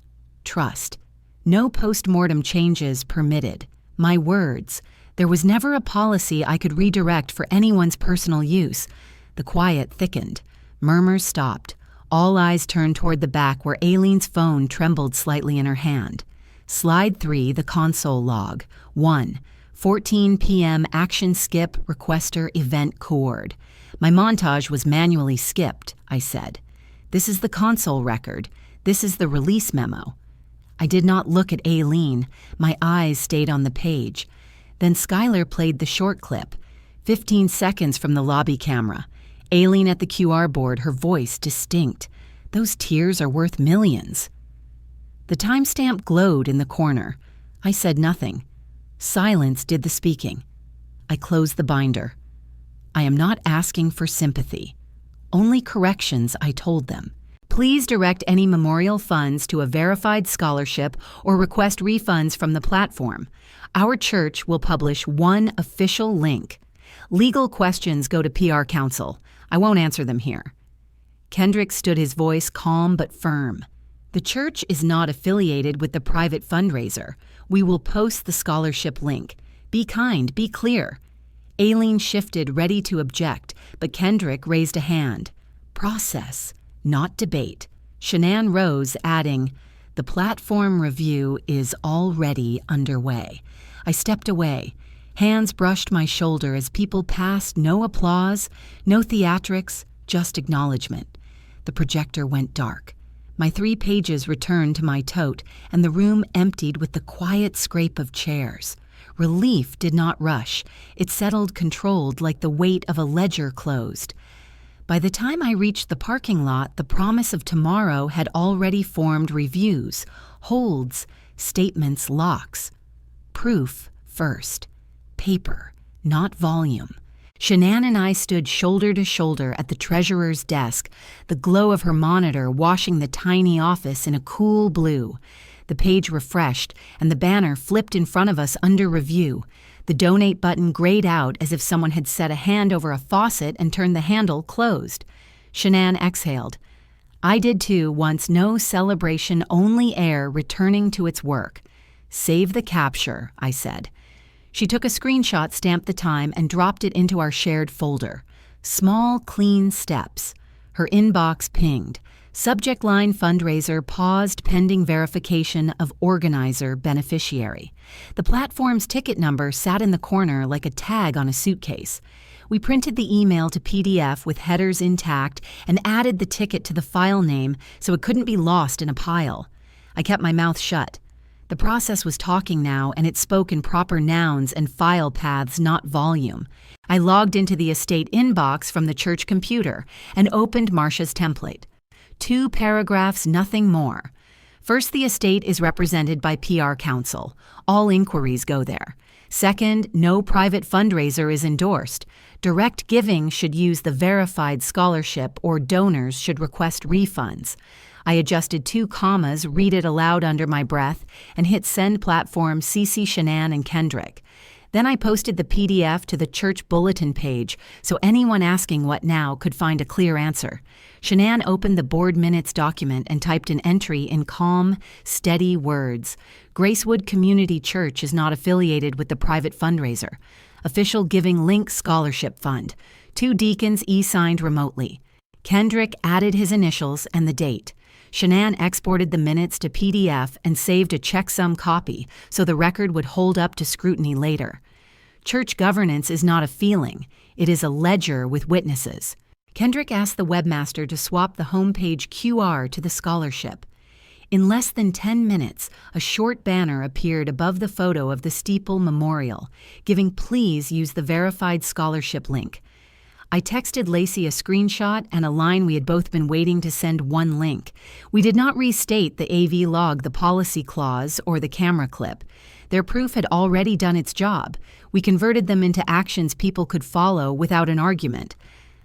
Trust. No post-mortem changes permitted. My words. There was never a policy I could redirect for anyone's personal use. The quiet thickened. Murmurs stopped. All eyes turned toward the back where Aileen's phone trembled slightly in her hand. Slide 3, the console log. 1. 14 p.m. action skip requester event coord. My montage was manually skipped, I said. This is the console record. This is the release memo. I did not look at Aileen. My eyes stayed on the page. Then Skylar played the short clip. 15 seconds from the lobby camera. Aileen at the QR board, her voice distinct. Those tears are worth millions. The timestamp glowed in the corner. I said nothing. Silence did the speaking. I closed the binder. I am not asking for sympathy. Only corrections, I told them. Please direct any memorial funds to a verified scholarship or request refunds from the platform. Our church will publish 1 official link. Legal questions go to PR Council. I won't answer them here. Kendrick stood his voice calm but firm. The church is not affiliated with the private fundraiser. We will post the scholarship link. Be kind, be clear. Aileen shifted, ready to object, but Kendrick raised a hand. Process, not debate. Shanann rose, adding, "The platform review is already underway." I stepped away. Hands brushed my shoulder as people passed, no applause, no theatrics, just acknowledgement. The projector went dark. My 3 pages returned to my tote, and the room emptied with the quiet scrape of chairs. Relief did not rush. It settled controlled like the weight of a ledger closed. By the time I reached the parking lot, the promise of tomorrow had already formed reviews, holds, statements, locks. Proof first. Paper, not volume. Shanann and I stood shoulder to shoulder at the treasurer's desk, the glow of her monitor washing the tiny office in a cool blue. The page refreshed, and the banner flipped in front of us under review. The donate button grayed out as if someone had set a hand over a faucet and turned the handle closed. Shanann exhaled. I did too, once no celebration, only air returning to its work. Save the capture, I said. She took a screenshot, stamped the time, and dropped it into our shared folder. Small, clean steps. Her inbox pinged. Subject line fundraiser paused pending verification of organizer beneficiary. The platform's ticket number sat in the corner like a tag on a suitcase. We printed the email to PDF with headers intact and added the ticket to the file name so it couldn't be lost in a pile. I kept my mouth shut. The process was talking now, and it spoke in proper nouns and file paths, not volume. I logged into the estate inbox from the church computer and opened Marcia's template. 2 paragraphs, nothing more. First, the estate is represented by PR Council. All inquiries go there. Second, no private fundraiser is endorsed. Direct giving should use the verified scholarship, or donors should request refunds. I adjusted 2 commas, read it aloud under my breath, and hit send platform CC Shanann and Kendrick. Then I posted the PDF to the church bulletin page so anyone asking what now could find a clear answer. Shanann opened the board minutes document and typed an entry in calm, steady words. Gracewood Community Church is not affiliated with the private fundraiser. Official giving link scholarship fund. 2 deacons e-signed remotely. Kendrick added his initials and the date. Shanann exported the minutes to PDF and saved a checksum copy so the record would hold up to scrutiny later. Church governance is not a feeling, it is a ledger with witnesses. Kendrick asked the webmaster to swap the homepage QR to the scholarship. In less than 10 minutes, a short banner appeared above the photo of the Steeple Memorial, giving please use the verified scholarship link. I texted Lacey a screenshot and a line we had both been waiting to send one link. We did not restate the AV log, the policy clause, or the camera clip. Their proof had already done its job. We converted them into actions people could follow without an argument.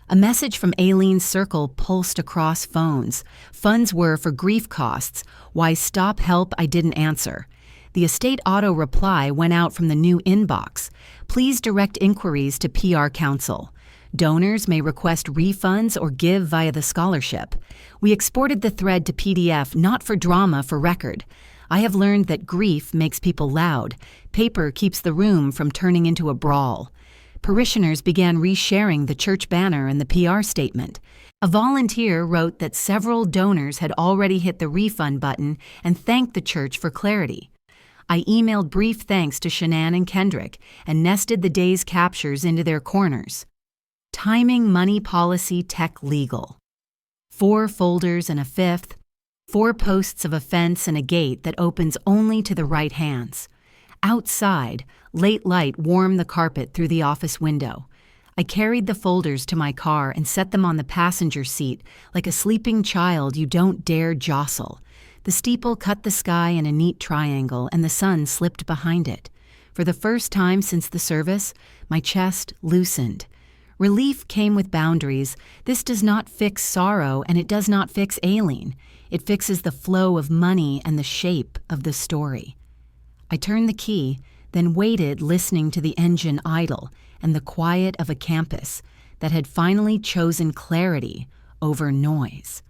A message from Aileen's circle pulsed across phones. Funds were for grief costs. Why stop help I didn't answer. The estate auto reply went out from the new inbox. Please direct inquiries to PR Council. Donors may request refunds or give via the scholarship. We exported the thread to PDF not for drama, for record. I have learned that grief makes people loud. Paper keeps the room from turning into a brawl. Parishioners began resharing the church banner and the PR statement. A volunteer wrote that several donors had already hit the refund button and thanked the church for clarity. I emailed brief thanks to Shanann and Kendrick and nested the day's captures into their corners. Timing, money policy, tech, legal. 4 folders and a 5th. 4 posts of a fence and a gate that opens only to the right hands. Outside, late light warmed the carpet through the office window. I carried the folders to my car and set them on the passenger seat like a sleeping child you don't dare jostle. The steeple cut the sky in a neat triangle and the sun slipped behind it. For the first time since the service, my chest loosened. Relief came with boundaries. This does not fix sorrow and it does not fix Aileen. It fixes the flow of money and the shape of the story. I turned the key, then waited listening to the engine idle and the quiet of a campus that had finally chosen clarity over noise.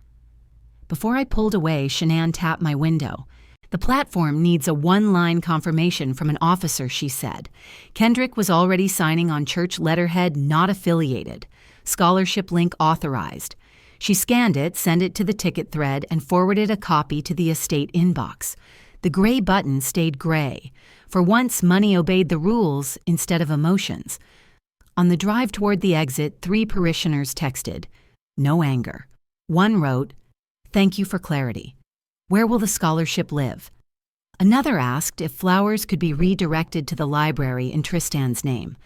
Before I pulled away, Shanann tapped my window. The platform needs a one-line confirmation from an officer, she said. Kendrick was already signing on church letterhead not affiliated. Scholarship link authorized. She scanned it, sent it to the ticket thread, and forwarded a copy to the estate inbox. The gray button stayed gray. For once, money obeyed the rules instead of emotions. On the drive toward the exit, 3 parishioners texted. No anger. One wrote, "Thank you for clarity. Where will the scholarship live?" Another asked if flowers could be redirected to the library in Tristan's name.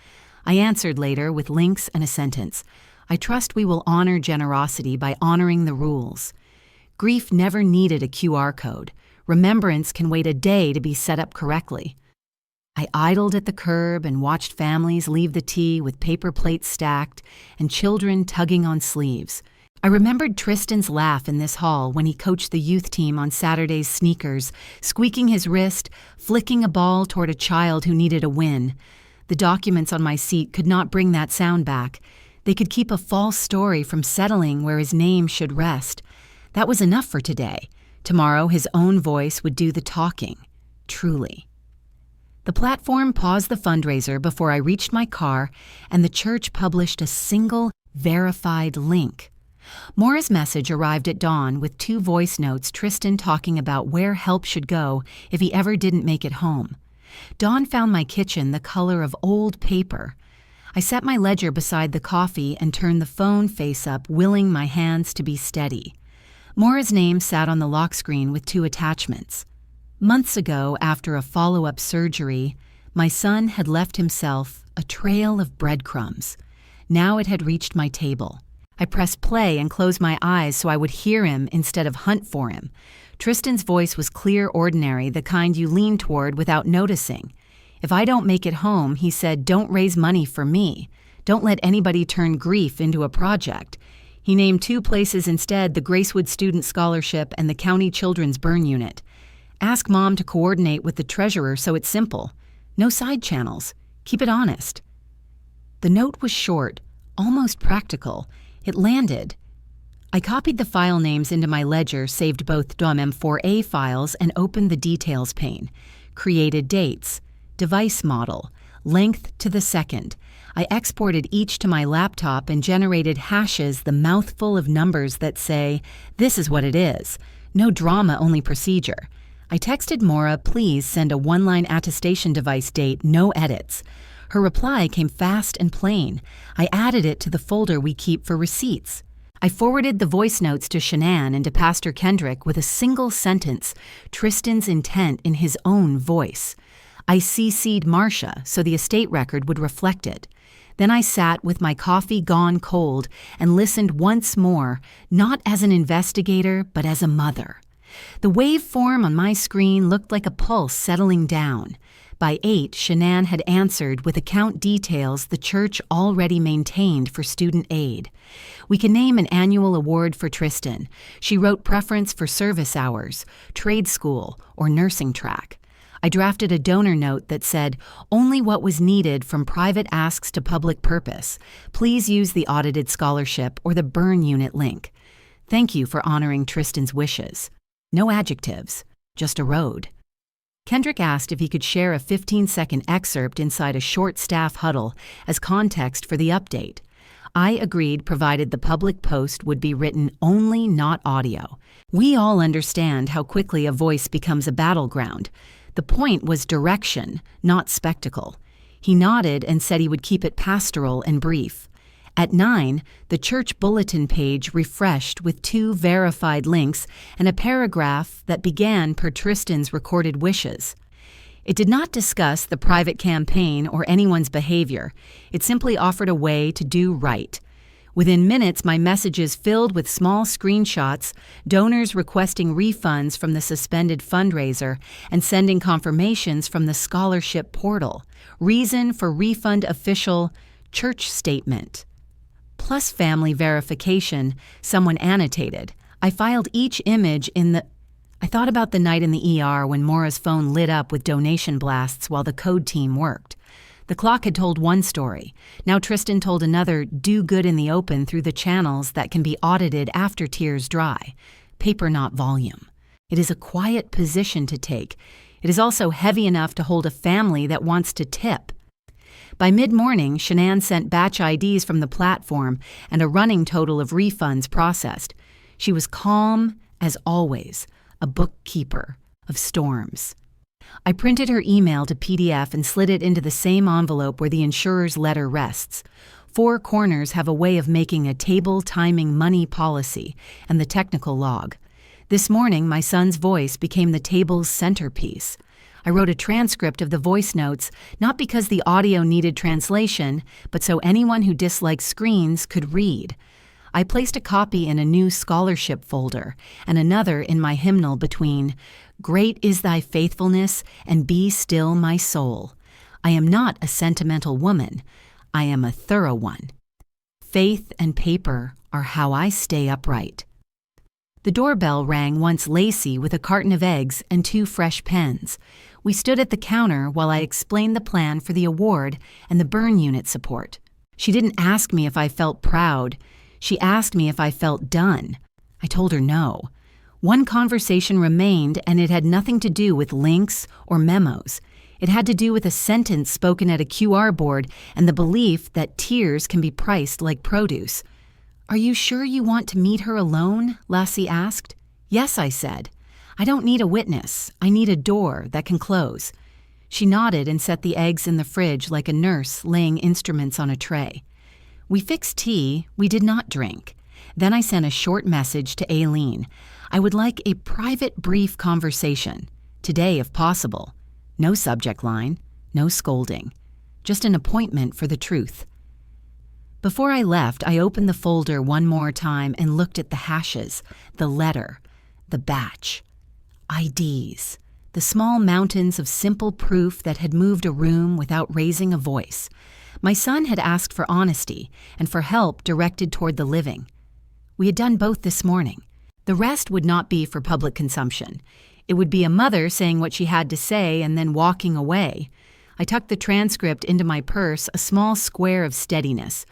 I answered later with links and a sentence. I trust we will honor generosity by honoring the rules. Grief never needed a QR code. Remembrance can wait a day to be set up correctly. I idled at the curb and watched families leave the tea with paper plates stacked and children tugging on sleeves. I remembered Tristan's laugh in this hall when he coached the youth team on Saturday's sneakers, squeaking his wrist, flicking a ball toward a child who needed a win. The documents on my seat could not bring that sound back. They could keep a false story from settling where his name should rest. That was enough for today. Tomorrow his own voice would do the talking. Truly. The platform paused the fundraiser before I reached my car, and the church published a single, verified link. Maura's message arrived at dawn with 2 voice notes, Tristan talking about where help should go if he ever didn't make it home. Dawn found my kitchen the color of old paper. I set my ledger beside the coffee and turned the phone face up, willing my hands to be steady. Maura's name sat on the lock screen with 2 attachments. Months ago, after a follow-up surgery, my son had left himself a trail of breadcrumbs. Now it had reached my table. I pressed play and closed my eyes so I would hear him instead of hunt for him. Tristan's voice was clear, ordinary, the kind you lean toward without noticing. If I don't make it home, he said, don't raise money for me. Don't let anybody turn grief into a project. He named 2 places instead, the Gracewood Student Scholarship and the County Children's Burn Unit. Ask Mom to coordinate with the treasurer so it's simple. No side channels. Keep it honest. The note was short, almost practical. It landed. I copied the file names into my ledger, saved both .m4a files, and opened the details pane. Created dates, device model, length to the second. I exported each to my laptop and generated hashes, the mouthful of numbers that say, "This is what it is." No drama, only procedure. I texted Maura, "Please send a one-line attestation device date, no edits." Her reply came fast and plain. I added it to the folder we keep for receipts. I forwarded the voice notes to Shanann and to Pastor Kendrick with a single sentence, Tristan's intent in his own voice. I CC'd Marcia so the estate record would reflect it. Then I sat with my coffee gone cold and listened once more, not as an investigator, but as a mother. The waveform on my screen looked like a pulse settling down. By 8, Shanann had answered with account details the church already maintained for student aid. We can name an annual award for Tristan. She wrote preference for service hours, trade school, or nursing track. I drafted a donor note that said, "Only what was needed from private asks to public purpose. Please use the audited scholarship or the burn unit link. Thank you for honoring Tristan's wishes." No adjectives, just a road. Kendrick asked if he could share a 15-second excerpt inside a short staff huddle as context for the update. I agreed, provided the public post would be written only, not audio. We all understand how quickly a voice becomes a battleground. The point was direction, not spectacle. He nodded and said he would keep it pastoral and brief. At 9, the church bulletin page refreshed with 2 verified links and a paragraph that began per Tristan's recorded wishes. It did not discuss the private campaign or anyone's behavior. It simply offered a way to do right. Within minutes, my messages filled with small screenshots, donors requesting refunds from the suspended fundraiser and sending confirmations from the scholarship portal. Reason for refund official church statement. Plus family verification, someone annotated. I filed each image in the... I thought about the night in the ER when Maura's phone lit up with donation blasts while the code team worked. The clock had told one story. Now Tristan told another, do good in the open through the channels that can be audited after tears dry. Paper, not volume. It is a quiet position to take. It is also heavy enough to hold a family that wants to tip. By mid-morning, Shanann sent batch IDs from the platform and a running total of refunds processed. She was calm, as always, a bookkeeper of storms. I printed her email to PDF and slid it into the same envelope where the insurer's letter rests. 4 corners have a way of making a table timing money policy and the technical log. This morning, my son's voice became the table's centerpiece. I wrote a transcript of the voice notes, not because the audio needed translation, but so anyone who dislikes screens could read. I placed a copy in a new scholarship folder and another in my hymnal between "Great is thy faithfulness and be still my soul." I am not a sentimental woman. I am a thorough one. Faith and paper are how I stay upright. The doorbell rang once Lacey with a carton of eggs and 2 fresh pens. We stood at the counter while I explained the plan for the award and the burn unit support. She didn't ask me if I felt proud. She asked me if I felt done. I told her no. One conversation remained, and it had nothing to do with links or memos. It had to do with a sentence spoken at a QR board and the belief that tears can be priced like produce. "Are you sure you want to meet her alone?" Lassie asked. "Yes," I said. "I don't need a witness. I need a door that can close." She nodded and set the eggs in the fridge like a nurse laying instruments on a tray. We fixed tea. We did not drink. Then I sent a short message to Aileen. I would like a private, brief conversation. Today, if possible. No subject line, no scolding. Just an appointment for the truth. Before I left, I opened the folder one more time and looked at the hashes, the letter, the batch, IDs, the small mountains of simple proof that had moved a room without raising a voice. My son had asked for honesty and for help directed toward the living. We had done both this morning. The rest would not be for public consumption. It would be a mother saying what she had to say and then walking away. I tucked the transcript into my purse, a small square of steadiness.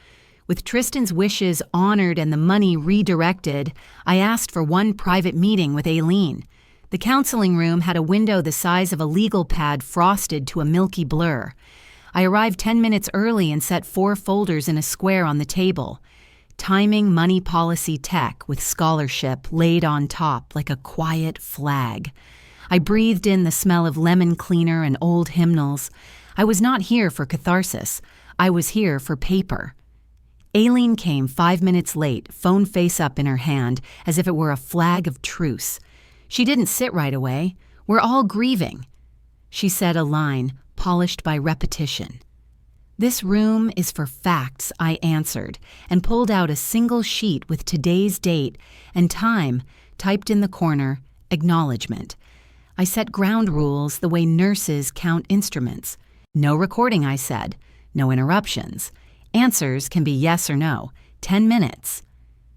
With Tristan's wishes honored and the money redirected, I asked for one private meeting with Aileen. The counseling room had a window the size of a legal pad frosted to a milky blur. I arrived 10 minutes early and set 4 folders in a square on the table. Timing money policy tech with scholarship laid on top like a quiet flag. I breathed in the smell of lemon cleaner and old hymnals. I was not here for catharsis. I was here for paper. Aileen came 5 minutes late, phone face up in her hand, as if it were a flag of truce. She didn't sit right away. We're all grieving. She said a line, polished by repetition. This room is for facts, I answered, and pulled out a single sheet with today's date and time, typed in the corner, acknowledgement. I set ground rules the way nurses count instruments. No recording, I said. No interruptions. Answers can be yes or no. 10 minutes.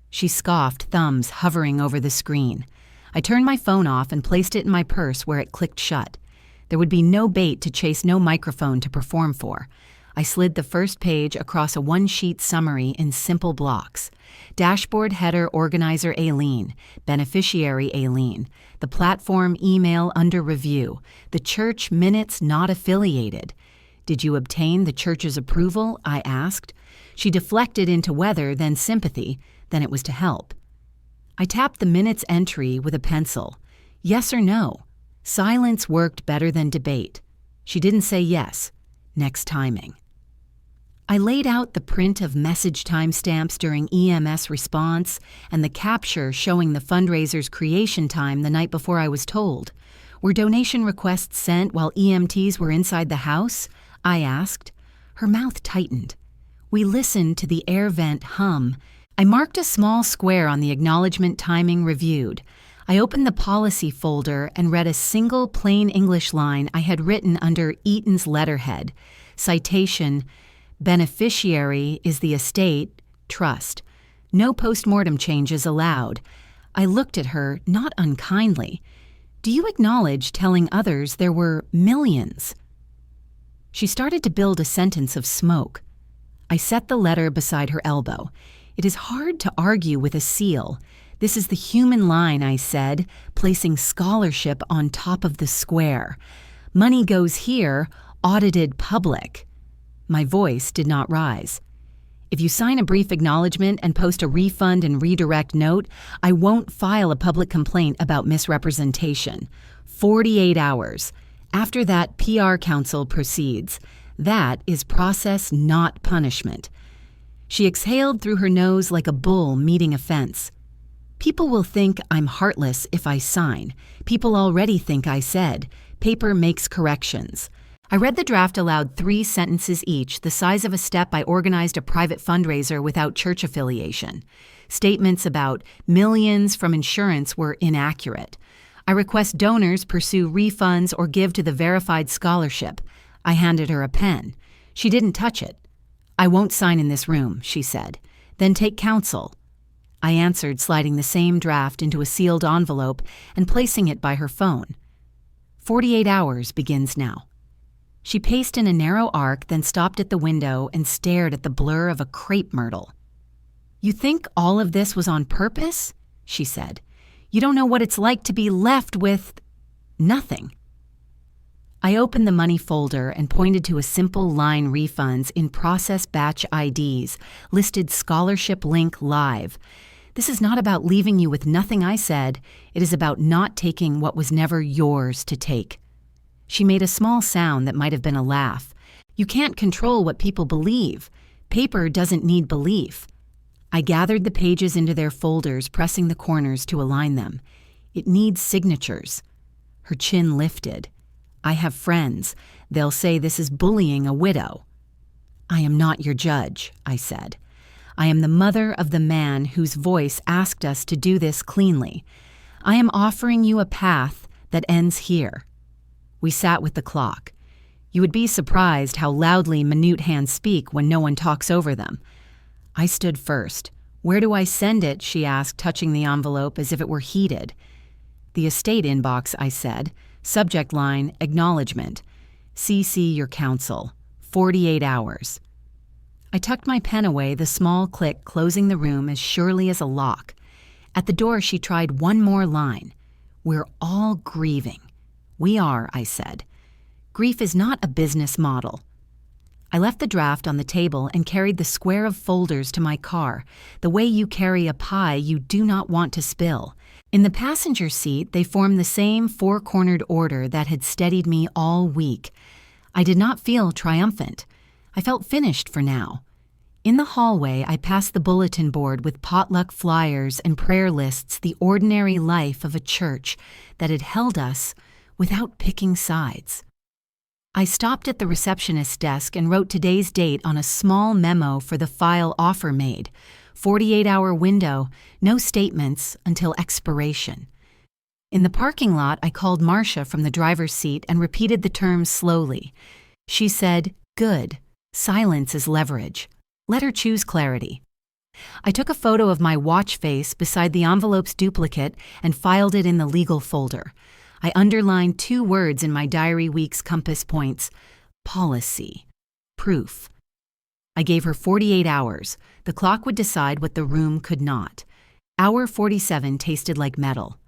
She scoffed, thumbs hovering over the screen. I turned my phone off and placed it in my purse where it clicked shut. There would be no bait to chase, no microphone to perform for. I slid the first page across a one-sheet summary in simple blocks. Dashboard header organizer Aileen, beneficiary Aileen, the platform email under review, the church minutes not affiliated. Did you obtain the church's approval? I asked. She deflected into whether, then sympathy, then it was to help. I tapped the minutes entry with a pencil. Yes or no? Silence worked better than debate. She didn't say yes. Next timing. I laid out the print of message timestamps during EMS response and the capture showing the fundraiser's creation time the night before I was told. Were donation requests sent while EMTs were inside the house? I asked. Her mouth tightened. We listened to the air vent hum. I marked a small square on the acknowledgement timing reviewed. I opened the policy folder and read a single plain English line I had written under Eaton's letterhead. Citation, beneficiary is the estate, trust. No postmortem changes allowed. I looked at her, not unkindly. Do you acknowledge telling others there were millions? She started to build a sentence of smoke. I set the letter beside her elbow. It is hard to argue with a seal. This is the human line, I said, placing scholarship on top of the square. Money goes here, audited public. My voice did not rise. If you sign a brief acknowledgement and post a refund and redirect note, I won't file a public complaint about misrepresentation. 48 hours. After that, PR counsel proceeds. That is process, not punishment. She exhaled through her nose like a bull meeting a fence. People will think I'm heartless if I sign. People already think I said. Paper makes corrections. I read the draft aloud 3 sentences each, the size of a step I organized a private fundraiser without church affiliation. Statements about millions from insurance were inaccurate. I request donors pursue refunds or give to the verified scholarship. I handed her a pen. She didn't touch it. I won't sign in this room, she said. Then take counsel. I answered, sliding the same draft into a sealed envelope and placing it by her phone. 48 hours begins now. She paced in a narrow arc, then stopped at the window and stared at the blur of a crepe myrtle. You think all of this was on purpose? She said. You don't know what it's like to be left with nothing. I opened the money folder and pointed to a simple line refunds in process batch IDs, listed scholarship link live. This is not about leaving you with nothing, I said. It is about not taking what was never yours to take. She made a small sound that might have been a laugh. You can't control what people believe. Paper doesn't need belief. I gathered the pages into their folders, pressing the corners to align them. It needs signatures. Her chin lifted. I have friends. They'll say this is bullying a widow. I am not your judge, I said. I am the mother of the man whose voice asked us to do this cleanly. I am offering you a path that ends here. We sat with the clock. You would be surprised how loudly minute hands speak when no one talks over them. I stood first. Where do I send it? She asked, touching the envelope as if it were heated. The estate inbox, I said. Subject line, acknowledgement. CC your counsel. 48 hours. I tucked my pen away, the small click closing the room as surely as a lock. At the door, she tried one more line. We're all grieving. We are, I said. Grief is not a business model. I left the draft on the table and carried the square of folders to my car, the way you carry a pie you do not want to spill. In the passenger seat, they formed the same four-cornered order that had steadied me all week. I did not feel triumphant. I felt finished for now. In the hallway, I passed the bulletin board with potluck flyers and prayer lists, the ordinary life of a church that had held us without picking sides. I stopped at the receptionist's desk and wrote today's date on a small memo for the file offer made. 48-hour window, no statements until expiration. In the parking lot, I called Marcia from the driver's seat and repeated the terms slowly. She said, "Good. Silence is leverage. Let her choose clarity." I took a photo of my watch face beside the envelope's duplicate and filed it in the legal folder. I underlined 2 words in my diary week's compass points: policy, proof. I gave her 48 hours. The clock would decide what the room could not. Hour 47 tasted like metal.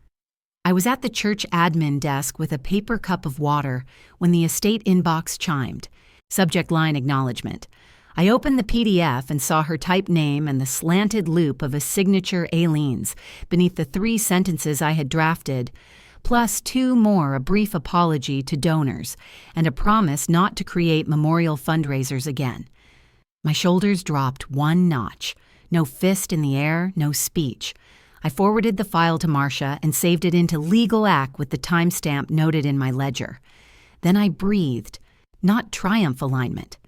I was at the church admin desk with a paper cup of water when the estate inbox chimed. Subject line acknowledgement. I opened the PDF and saw her typed name and the slanted loop of a signature Aileen's beneath the 3 sentences I had drafted, plus 2 more, a brief apology to donors and a promise not to create memorial fundraisers again. My shoulders dropped 1 notch. No fist in the air, no speech. I forwarded the file to Marcia and saved it into Legal Act with the timestamp noted in my ledger. Then I breathed, not triumph alignment.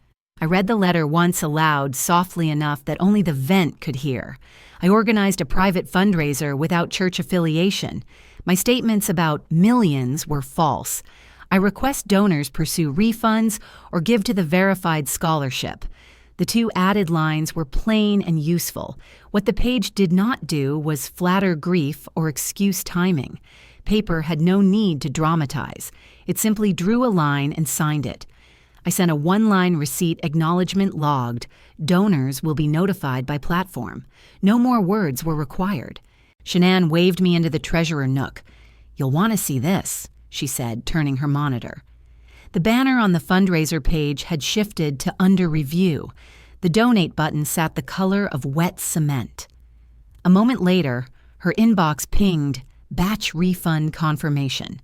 I read the letter once aloud, softly enough that only the vent could hear. I organized a private fundraiser without church affiliation. My statements about millions were false. I request donors pursue refunds or give to the verified scholarship. The 2 added lines were plain and useful. What the page did not do was flatter grief or excuse timing. Paper had no need to dramatize. It simply drew a line and signed it. I sent a 1-line receipt acknowledgement logged. Donors will be notified by platform. No more words were required. Shanann waved me into the treasurer nook. "You'll want to see this," she said, turning her monitor. The banner on the fundraiser page had shifted to under review. The donate button sat the color of wet cement. A moment later, her inbox pinged, batch refund confirmation.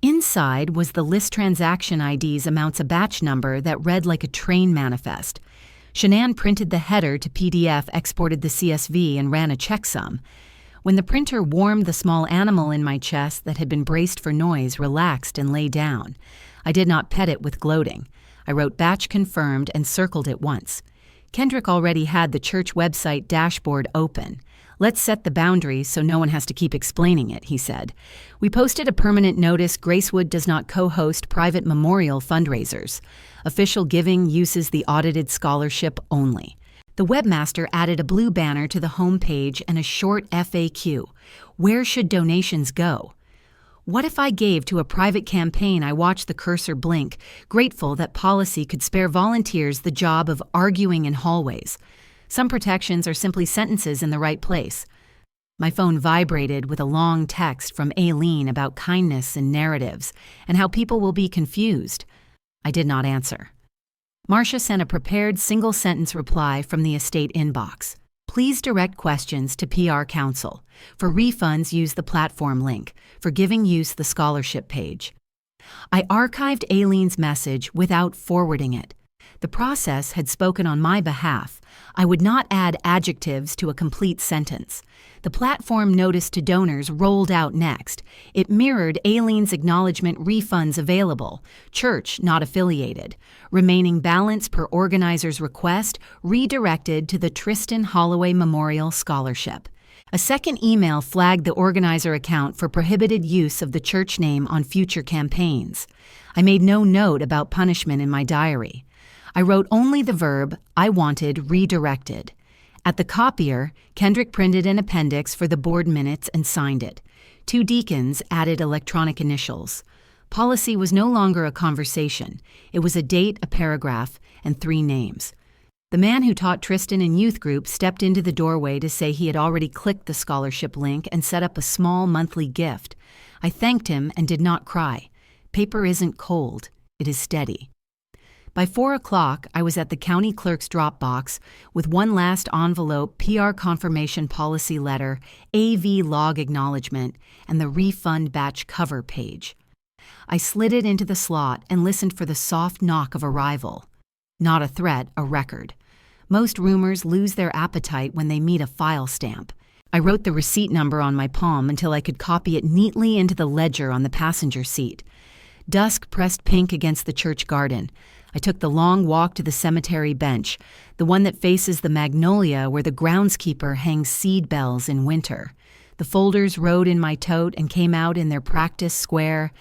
Inside was the list transaction ID's amounts a batch number that read like a train manifest. Shanann printed the header to PDF, exported the CSV, and ran a checksum. When the printer warmed, the small animal in my chest that had been braced for noise relaxed and lay down. I did not pet it with gloating. I wrote batch confirmed and circled it once. Kendrick already had the church website dashboard open. "Let's set the boundaries so no one has to keep explaining it," he said. We posted a permanent notice: Gracewood does not co-host private memorial fundraisers. Official giving uses the audited scholarship only. The webmaster added a blue banner to the home page and a short FAQ. Where should donations go? What if I gave to a private campaign? I watched the cursor blink, grateful that policy could spare volunteers the job of arguing in hallways. Some protections are simply sentences in the right place. My phone vibrated with a long text from Aileen about kindness and narratives, and how people will be confused. I did not answer. Marcia sent a prepared single-sentence reply from the estate inbox. Please direct questions to PR Council. For refunds, use the platform link. For giving, use the scholarship page. I archived Aileen's message without forwarding it. The process had spoken on my behalf. I would not add adjectives to a complete sentence. The platform notice to donors rolled out next. It mirrored Aileen's acknowledgement: refunds available, church not affiliated, remaining balance per organizer's request redirected to the Tristan Holloway Memorial Scholarship. A second email flagged the organizer account for prohibited use of the church name on future campaigns. I made no note about punishment in my diary. I wrote only the verb I wanted redirected. At the copier, Kendrick printed an appendix for the board minutes and signed it. 2 deacons added electronic initials. Policy was no longer a conversation. It was a date, a paragraph, and 3 names. The man who taught Tristan in youth group stepped into the doorway to say he had already clicked the scholarship link and set up a small monthly gift. I thanked him and did not cry. Paper isn't cold, it is steady. By 4 o'clock, I was at the county clerk's drop box with one last envelope, PR confirmation policy letter, AV log acknowledgement, and the refund batch cover page. I slid it into the slot and listened for the soft knock of arrival. Not a threat, a record. Most rumors lose their appetite when they meet a file stamp. I wrote the receipt number on my palm until I could copy it neatly into the ledger on the passenger seat. Dusk pressed pink against the church garden. I took the long walk to the cemetery bench, the one that faces the magnolia where the groundskeeper hangs seed bells in winter. The folders rode in my tote and came out in their practice square.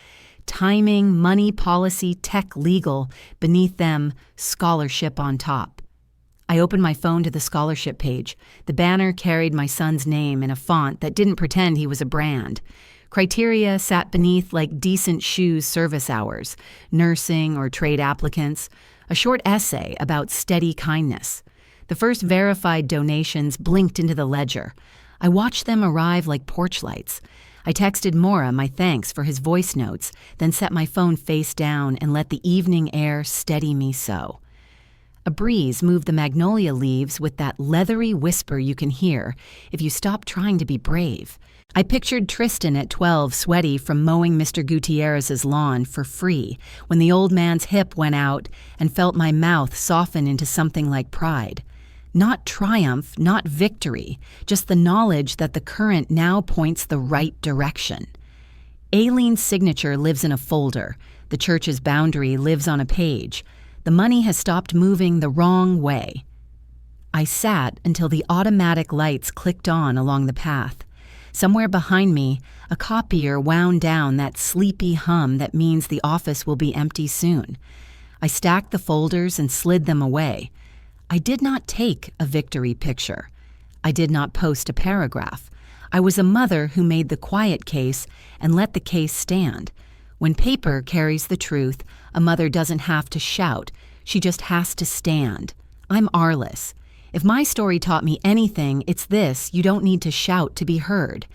Timing, money, policy, tech, legal. Beneath them, scholarship on top. I opened my phone to the scholarship page. The banner carried my son's name in a font that didn't pretend he was a brand. Criteria sat beneath like decent shoes service hours, nursing or trade applicants, a short essay about steady kindness. The first verified donations blinked into the ledger. I watched them arrive like porch lights. I texted Maura my thanks for his voice notes, then set my phone face down and let the evening air steady me so. A breeze moved the magnolia leaves with that leathery whisper you can hear if you stop trying to be brave. I pictured Tristan at 12 sweaty from mowing Mr. Gutierrez's lawn for free when the old man's hip went out and felt my mouth soften into something like pride. Not triumph, not victory, just the knowledge that the current now points the right direction. Aileen's signature lives in a folder. The church's boundary lives on a page. The money has stopped moving the wrong way. I sat until the automatic lights clicked on along the path. Somewhere behind me, a copier wound down that sleepy hum that means the office will be empty soon. I stacked the folders and slid them away. I did not take a victory picture. I did not post a paragraph. I was a mother who made the quiet case and let the case stand. When paper carries the truth, a mother doesn't have to shout. She just has to stand. I'm Arliss. If my story taught me anything, it's this: you don't need to shout to be heard.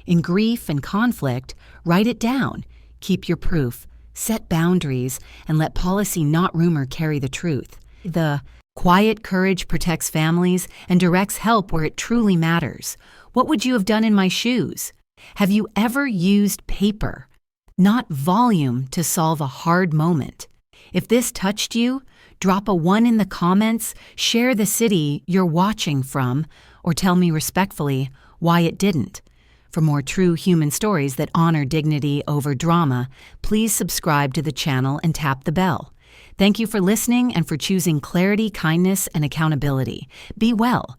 In grief and conflict, write it down. Keep your proof. Set boundaries and let policy, not rumor, carry the truth. The quiet courage protects families and directs help where it truly matters. What would you have done in my shoes? Have you ever used paper, not volume, to solve a hard moment? If this touched you, drop a 1 in the comments, share the city you're watching from, or tell me respectfully why it didn't. For more true human stories that honor dignity over drama, please subscribe to the channel and tap the bell. Thank you for listening and for choosing clarity, kindness, and accountability. Be well.